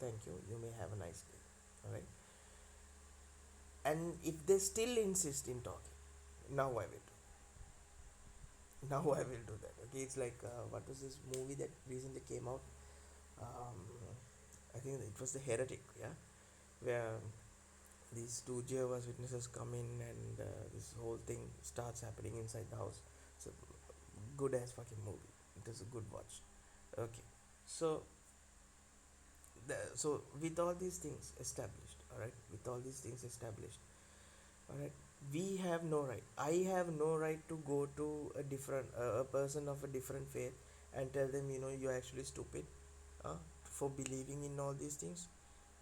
Thank you, you may have a nice day. All right. And if they still insist in talking, now I will do now I will do that. Okay, it's like, what was this movie that recently came out? um, I think it was The Heretic, yeah, where these two Jehovah's Witnesses come in, and this whole thing starts happening inside the house. So good as fucking movie. It was a good watch. Okay, so with all these things established, all right, with all these things established, all right, we have no right. I have no right to go to a person of a different faith and tell them, you're actually stupid, uh, for believing in all these things.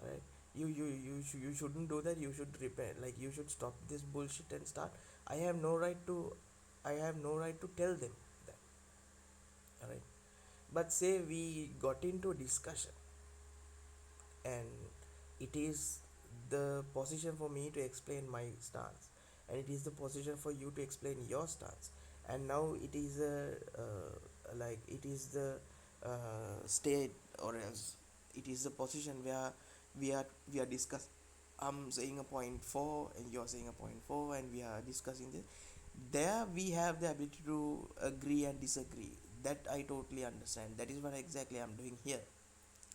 All right, you shouldn't do that. You should repent. Like, you should stop this bullshit and start. I have no right to. I have no right to tell them that. All right, but say we got into a discussion, and it is the position for me to explain my stance, and it is the position for you to explain your stance, and now it is it is the state, or else it is the position where we are discuss. I'm saying a point 4 and you're saying a point 4, and we are discussing this. There we have the ability to agree and disagree. That I totally understand. That is what exactly I'm doing here.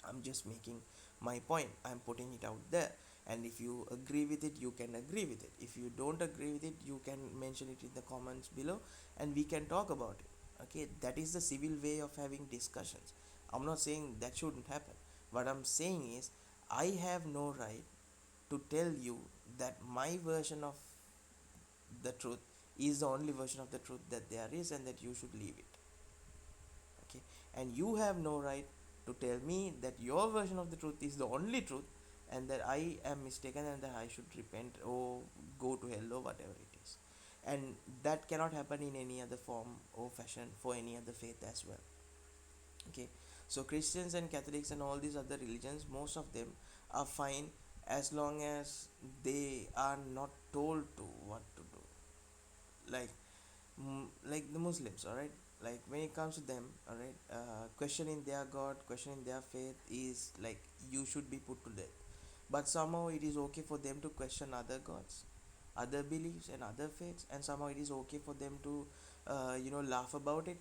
I'm just making my point. I'm putting it out there. And if you agree with it, you can agree with it. If you don't agree with it, you can mention it in the comments below, and we can talk about it. Okay, that is the civil way of having discussions. I'm not saying that shouldn't happen. What I'm saying is, I have no right to tell you that my version of the truth is the only version of the truth that there is, and that you should leave it. Okay, and you have no right to tell me that your version of the truth is the only truth, and that I am mistaken, and that I should repent or go to hell or whatever it is. And that cannot happen in any other form or fashion for any other faith as well. Okay, so Christians and Catholics and all these other religions, most of them are fine as long as they are not told to what to do. Like, like the Muslims, all right, like when it comes to them, all right, questioning their God, questioning their faith is like, you should be put to death. But somehow it is okay for them to question other gods, other beliefs and other faiths, and somehow it is okay for them to laugh about it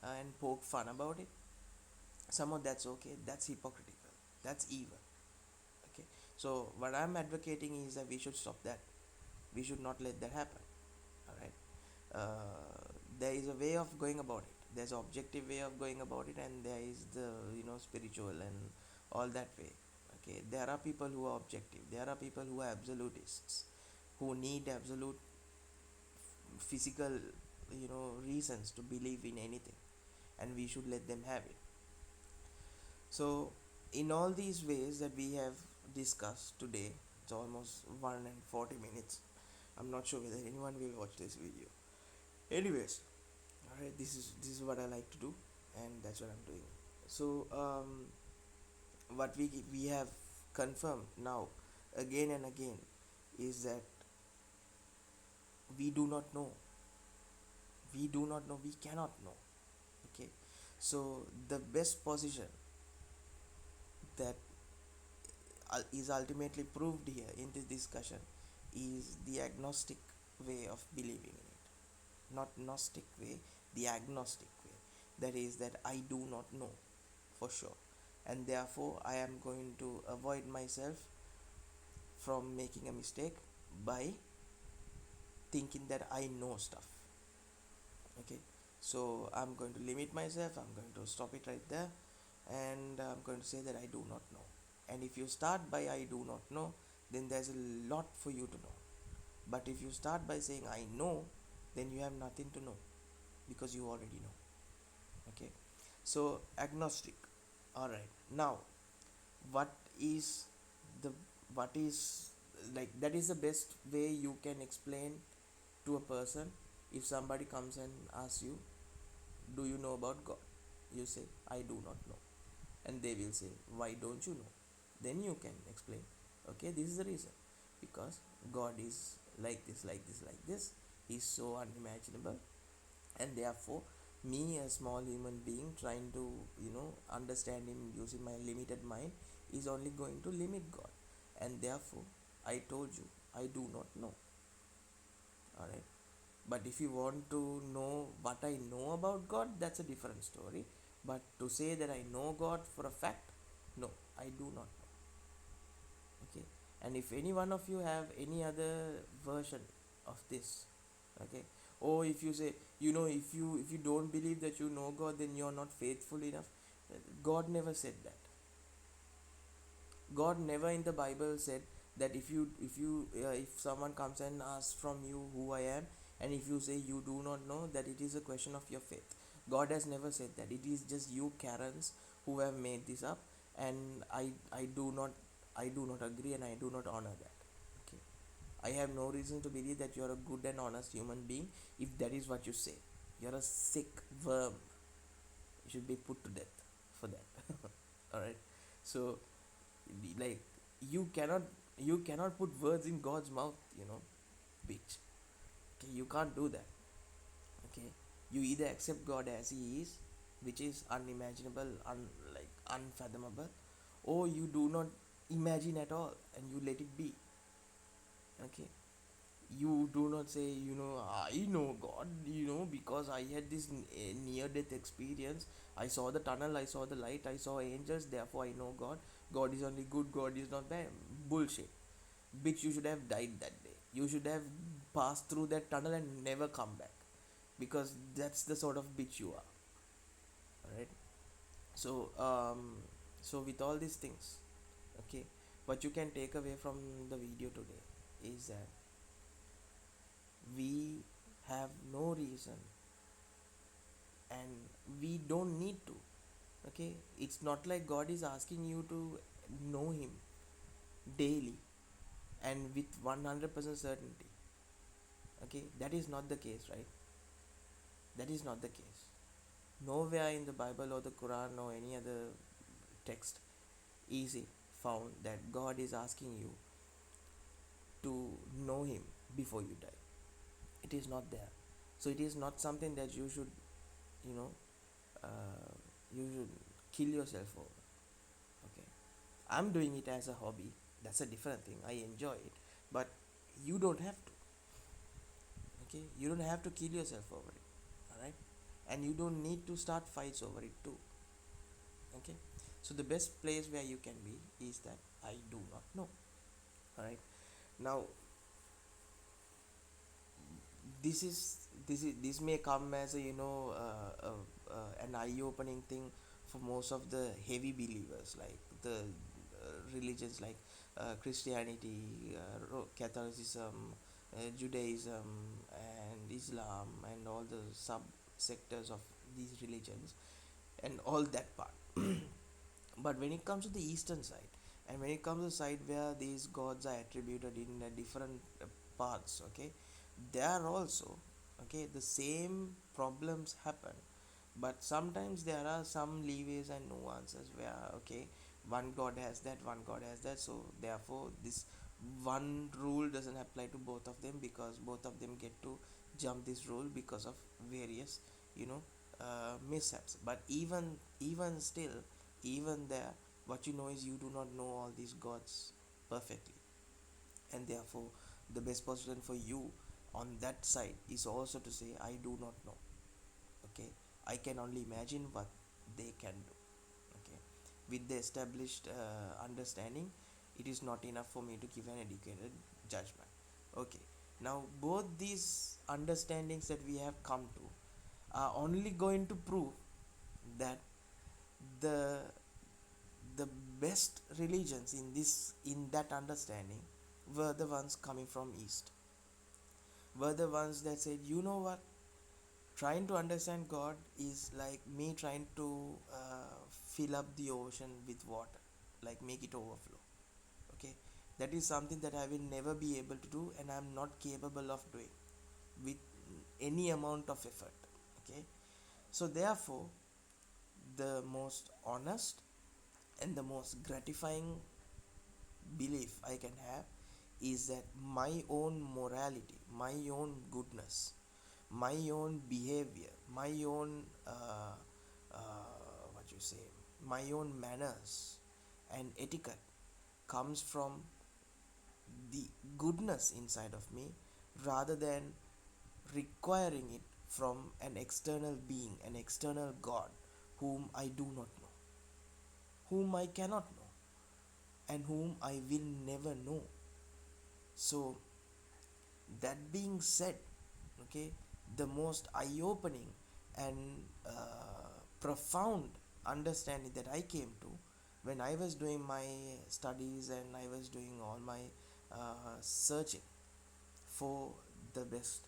and poke fun about it. Somehow that's okay. That's hypocritical. That's evil. Okay, so what I'm advocating is that we should stop that. We should not let that happen. All right. There is a way of going about it. There's an objective way of going about it, and there is the spiritual and all that way. Okay, there are people who are objective. There are people who are absolutists, who need absolute physical reasons to believe in anything, and we should let them have it. So in all these ways that we have discussed today, it's almost 1 and 40 minutes. I'm not sure whether anyone will watch this video. Anyways, all right, this is what I like to do, and that's what I'm doing. So what we have confirmed now again and again is that we do not know. We cannot know. Okay, so the best position that is ultimately proved here in this discussion is the agnostic way of believing in it, not gnostic way, the agnostic way. That is that I do not know for sure, and therefore I am going to avoid myself from making a mistake by thinking that I know stuff. Okay, so I'm going to limit myself, I'm going to stop it right there, and I'm going to say that I do not know. And if you start by I do not know, then there's a lot for you to know. But if you start by saying I know, then you have nothing to know because you already know. Okay, so agnostic. All right, now what is the what is like that is the best way you can explain to a person. If somebody comes and asks you, do you know about God? You say, I do not know. And they will say, why don't you know? Then you can explain, okay, this is the reason. Because God is like this, like this, like this. He's so unimaginable. And therefore, me, a small human being, trying to, understand Him using my limited mind, is only going to limit God. And therefore, I told you, I do not know. Alright. But if you want to know what I know about God, that's a different story. But to say that I know God for a fact, no, I do not know. Okay, and if any one of you have any other version of this, okay, or if you say, if you don't believe that you know God, then you're not faithful enough. God never said that. God never in the Bible said that if someone comes and asks from you who I am, and if you say you do not know, that it is a question of your faith. God has never said that. It is just you Karens who have made this up, and I do not agree, and I do not honor that. Okay, I have no reason to believe that you are a good and honest human being if that is what you say. You're a sick worm. You should be put to death for that. All right, so like you cannot put words in God's mouth, bitch. Okay, you can't do that. Okay, you either accept God as He is, which is unimaginable, like unfathomable, or you do not imagine at all and you let it be. Okay, you do not say, I know God, because I had this near death experience. I saw the tunnel, I saw the light, I saw angels, therefore I know God. God is only good, God is not bad. Bullshit. Bitch, you should have died that day. You should have passed through that tunnel and never come back, because that's the sort of bitch you are. Alright, so with all these things, okay, what you can take away from the video today is that we have no reason, and we don't need to. Okay, it's not like God is asking you to know Him daily and with 100% certainty. Okay, that is not the case, right? That is not the case. Nowhere in the Bible or the Quran or any other text is it found that God is asking you to know Him before you die. It is not there. So it is not something that you should, you know, uh, you should kill yourself over. Okay, I'm doing it as a hobby. That's a different thing. I enjoy it, but you don't have to. Okay, you don't have to kill yourself over it. All right, and you don't need to start fights over it too. Okay, so the best place where you can be is that I do not know. All right, now this may come as a an eye-opening thing for most of the heavy believers, like the religions like Christianity, Catholicism, Judaism, and Islam, and all the sub sectors of these religions, and all that part. But when it comes to the eastern side, and when it comes to the side where these gods are attributed in different paths, okay, there also, okay, the same problems happen, but sometimes there are some leeways and nuances where, okay, one god has that, one god has that, so therefore this one rule doesn't apply to both of them, because both of them get to jump this rule because of various, mishaps. But even still, even there, What you know is you do not know all these gods perfectly, and therefore the best position for you on that side is also to say, I do not know. Okay, I can only imagine what they can do. Okay, with the established understanding, it is not enough for me to give an educated judgment. Okay, now both these understandings that we have come to are only going to prove that the the best religions in that understanding were the ones coming from east, were the ones that said, you know what, trying to understand God is like me trying to fill up the ocean with water, like make it overflow. Okay, that is something that I will never be able to do, and I'm not capable of doing with any amount of effort. Okay, so therefore the most honest and the most gratifying belief I can have is that my own morality, my own goodness, my own behavior, my own what you say, my own manners and etiquette comes from the goodness inside of me, rather than requiring it from an external being, an external God whom I do not know, whom I cannot know, and whom I will never know. So, that being said, okay, the most eye opening and profound understanding that I came to when I was doing my studies and I was doing all my searching for the best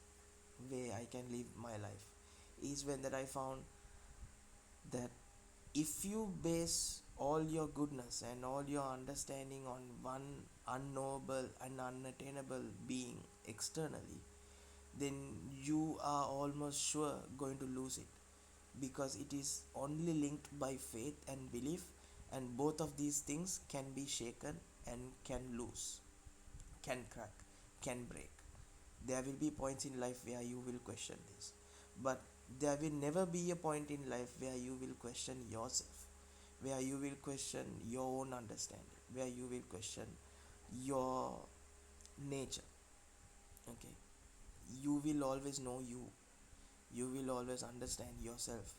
way I can live my life is when that I found that if you base all your goodness and all your understanding on one unknowable and unattainable being externally, then you are almost sure going to lose it, because it is only linked by faith and belief, and both of these things can be shaken and can lose, can crack, can break. There will be points in life where you will question this, but there will never be a point in life where you will question yourself, where you will question your own understanding, where you will question your nature. Okay, you will always know you will always understand yourself.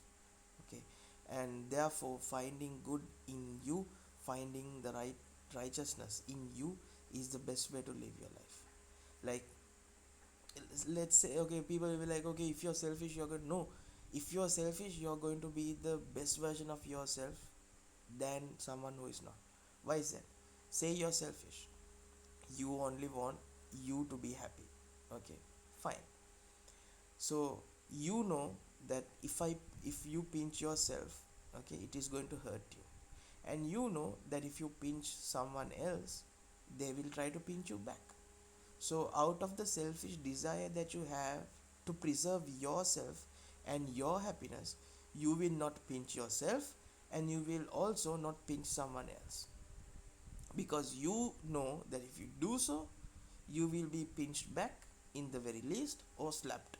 Okay, and therefore finding good in you, finding the righteousness in you is the best way to live your life. Like, let's say, okay, people will be like, okay, if you're selfish you're going to, no, if you're selfish you're going to be the best version of yourself than someone who is not. Why is that? Say you're selfish, you only want you to be happy. Okay, fine. So you know that if you pinch yourself, okay, it is going to hurt you, and you know that if you pinch someone else, they will try to pinch you back. So out of the selfish desire that you have to preserve yourself and your happiness, you will not pinch yourself, and you will also not pinch someone else, because you know that if you do so, you will be pinched back in the very least, or slapped,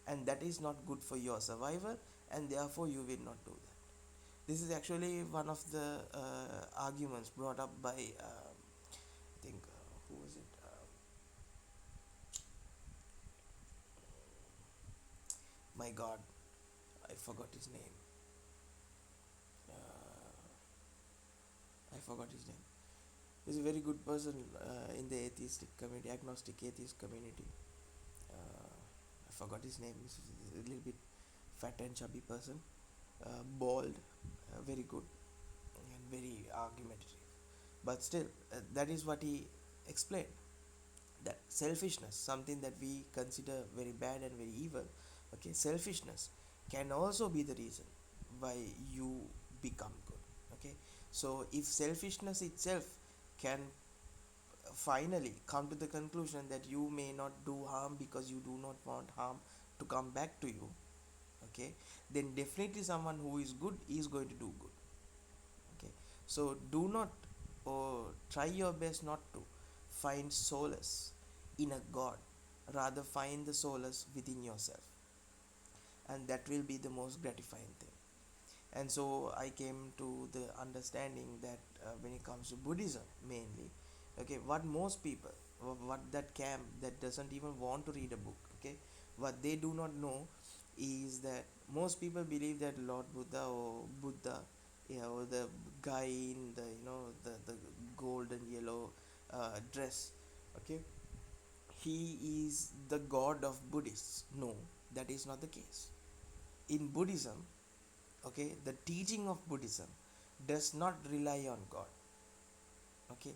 and that is not good for your survival, and therefore you will not do that. This is actually one of the arguments brought up by I think who was it, my god, I forgot his name. I forgot his name. He's a very good person in the atheistic community, agnostic atheist community. I forgot his name. He's a little bit fat and chubby person, bald, very good and very argumentative. But still, that is what he explained. That selfishness, something that we consider very bad and very evil, okay, selfishness can also be the reason why you become good. Okay, so if selfishness itself can finally come to the conclusion that you may not do harm because you do not want harm to come back to you, okay, then definitely someone who is good is going to do good. Okay, so do not, or try your best not to find solace in a god, rather find the solace within yourself, and that will be the most gratifying thing. And so I came to the understanding that when it comes to Buddhism mainly. Okay, what most people, what that camp that doesn't even want to read a book, okay, what they do not know is that most people believe that Lord Buddha or Buddha, yeah, or the guy in the, the gold and yellow dress, okay, he is the god of Buddhists. No, that is not the case. In Buddhism, okay, the teaching of Buddhism does not rely on God. Okay,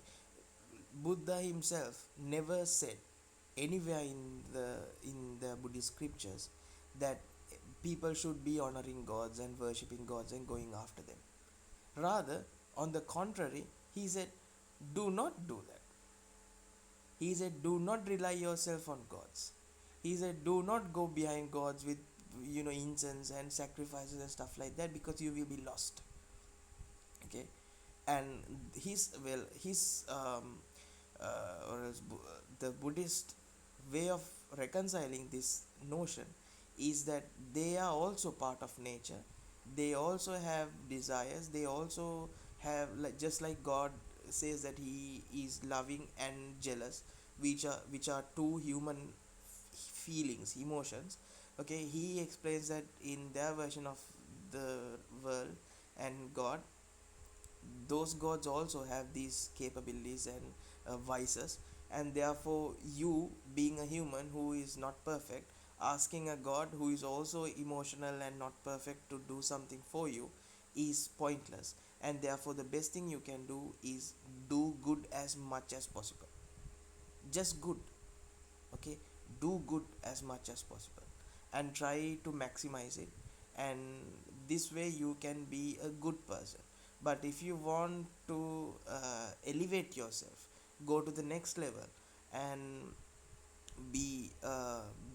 Buddha himself never said anywhere in the Buddhist scriptures that people should be honoring gods and worshipping gods and going after them. Rather, on the contrary, he said, do not do that. He said, do not rely yourself on gods. He said, do not go behind gods with incense and sacrifices and stuff like that, because you will be lost. Okay, and or else the Buddhist way of reconciling this notion is that they are also part of nature. They also have desires. They also have, like, just like God says that he is loving and jealous, which are two human feelings, emotions. Okay, he explains that in their version of the world and God, those gods also have these capabilities and vices, and therefore you, being a human who is not perfect, asking a god who is also emotional and not perfect to do something for you is pointless. And therefore the best thing you can do is do good as much as possible. Just good. Okay, do good as much as possible and try to maximize it, and this way you can be a good person. But if you want to elevate yourself, go to the next level, and be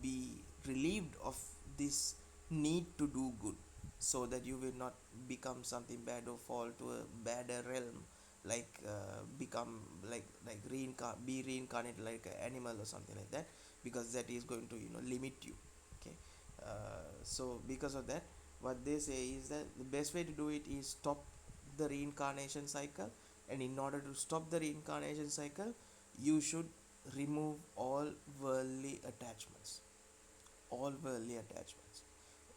be relieved of this need to do good, so that you will not become something bad or fall to a badder realm, like become be reincarnated like an animal or something like that, because that is going to limit you. Okay, so because of that, what they say is that the best way to do it is stop the reincarnation cycle. And in order to stop the reincarnation cycle, you should remove all worldly attachments. All worldly attachments.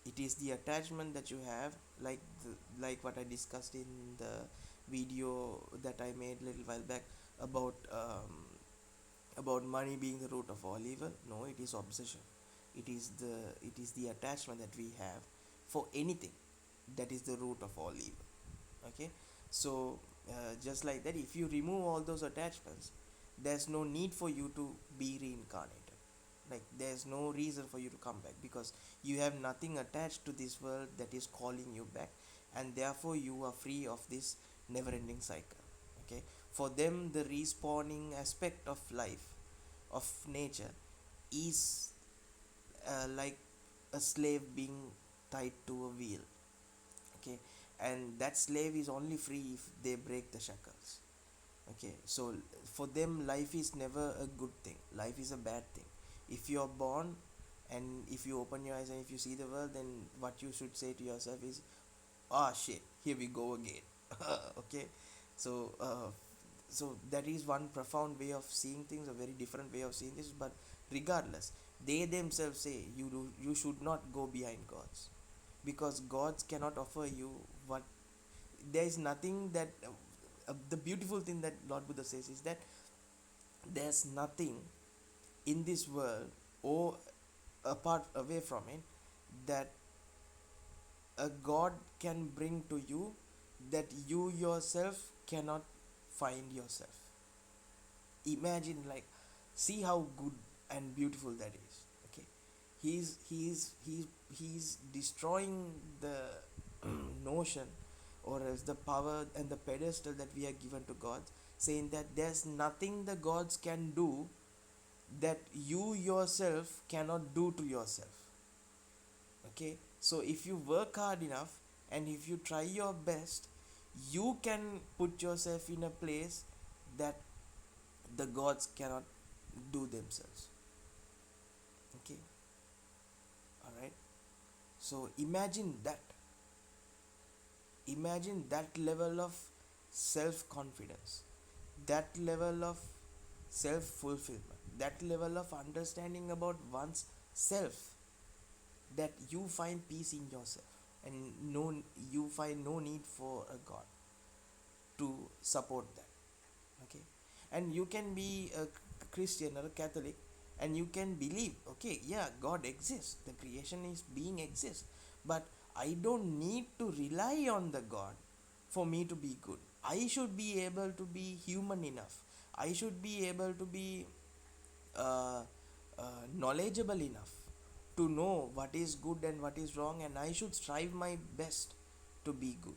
It is the attachment that you have, like what I discussed in the video that I made a little while back about money being the root of all evil. No, it is obsession. It is the attachment that we have for anything, that is the root of all evil. Okay, so just like that, if you remove all those attachments, there's no need for you to be reincarnated. Like, there's no reason for you to come back, because you have nothing attached to this world that is calling you back, and therefore you are free of this never ending cycle. Okay, for them, the respawning aspect of life, of nature, is like a slave being tied to a wheel. Okay, and that slave is only free if they break the shackles. Okay, so for them, life is never a good thing, life is a bad thing. If you're born, and if you open your eyes and if you see the world, then what you should say to yourself is, ah, shit, here we go again. Okay, so so that is one profound way of seeing things, a very different way of seeing this. But regardless, they themselves say you should not go behind gods, because gods cannot offer you what, there is nothing that the beautiful thing that Lord Buddha says is that there's nothing in this world, or apart away from it, that a god can bring to you, that you yourself cannot find yourself. Imagine, like, see how good and beautiful that is. Okay, he's destroying the notion, or else the power and the pedestal that we are given to gods, saying that there's nothing the gods can do that you yourself cannot do to yourself. Okay, so if you work hard enough, and if you try your best, you can put yourself in a place that the gods cannot do themselves. Okay, all right, so imagine that level of self confidence, that level of self fulfillment, that level of understanding about one's self, that you find peace in yourself, and no, you find no need for a god to support that. Okay, and you can be a Christian or a Catholic, and you can believe, okay, yeah, God exists, the creation is being exists, but I don't need to rely on the God for me to be good. I should be able to be human enough, I should be able to be uh, knowledgeable enough to know what is good and what is wrong, and I should strive my best to be good.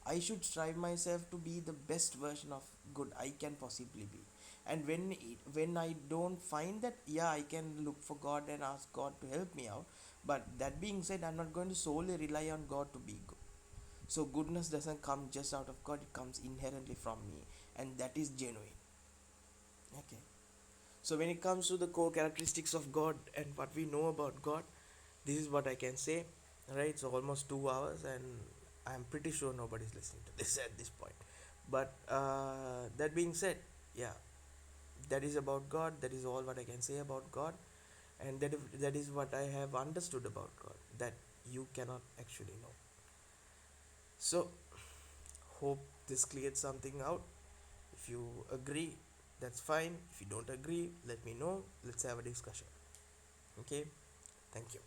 I should strive myself to be the best version of good I can possibly be. And when I don't find that, yeah, I can look for God and ask God to help me out. But that being said, I'm not going to solely rely on God to be good. So goodness doesn't come just out of God; it comes inherently from me, and that is genuine. Okay. So when it comes to the core characteristics of God and what we know about God, this is what I can say. Right? It's almost 2 hours, and I'm pretty sure nobody's listening to this at this point. But that being said, yeah, that is about God. That is all what I can say about God, and that is what I have understood about God, that you cannot actually know. So hope this cleared something out. If you agree, that's fine. If you don't agree, let me know. Let's have a discussion. Okay, thank you.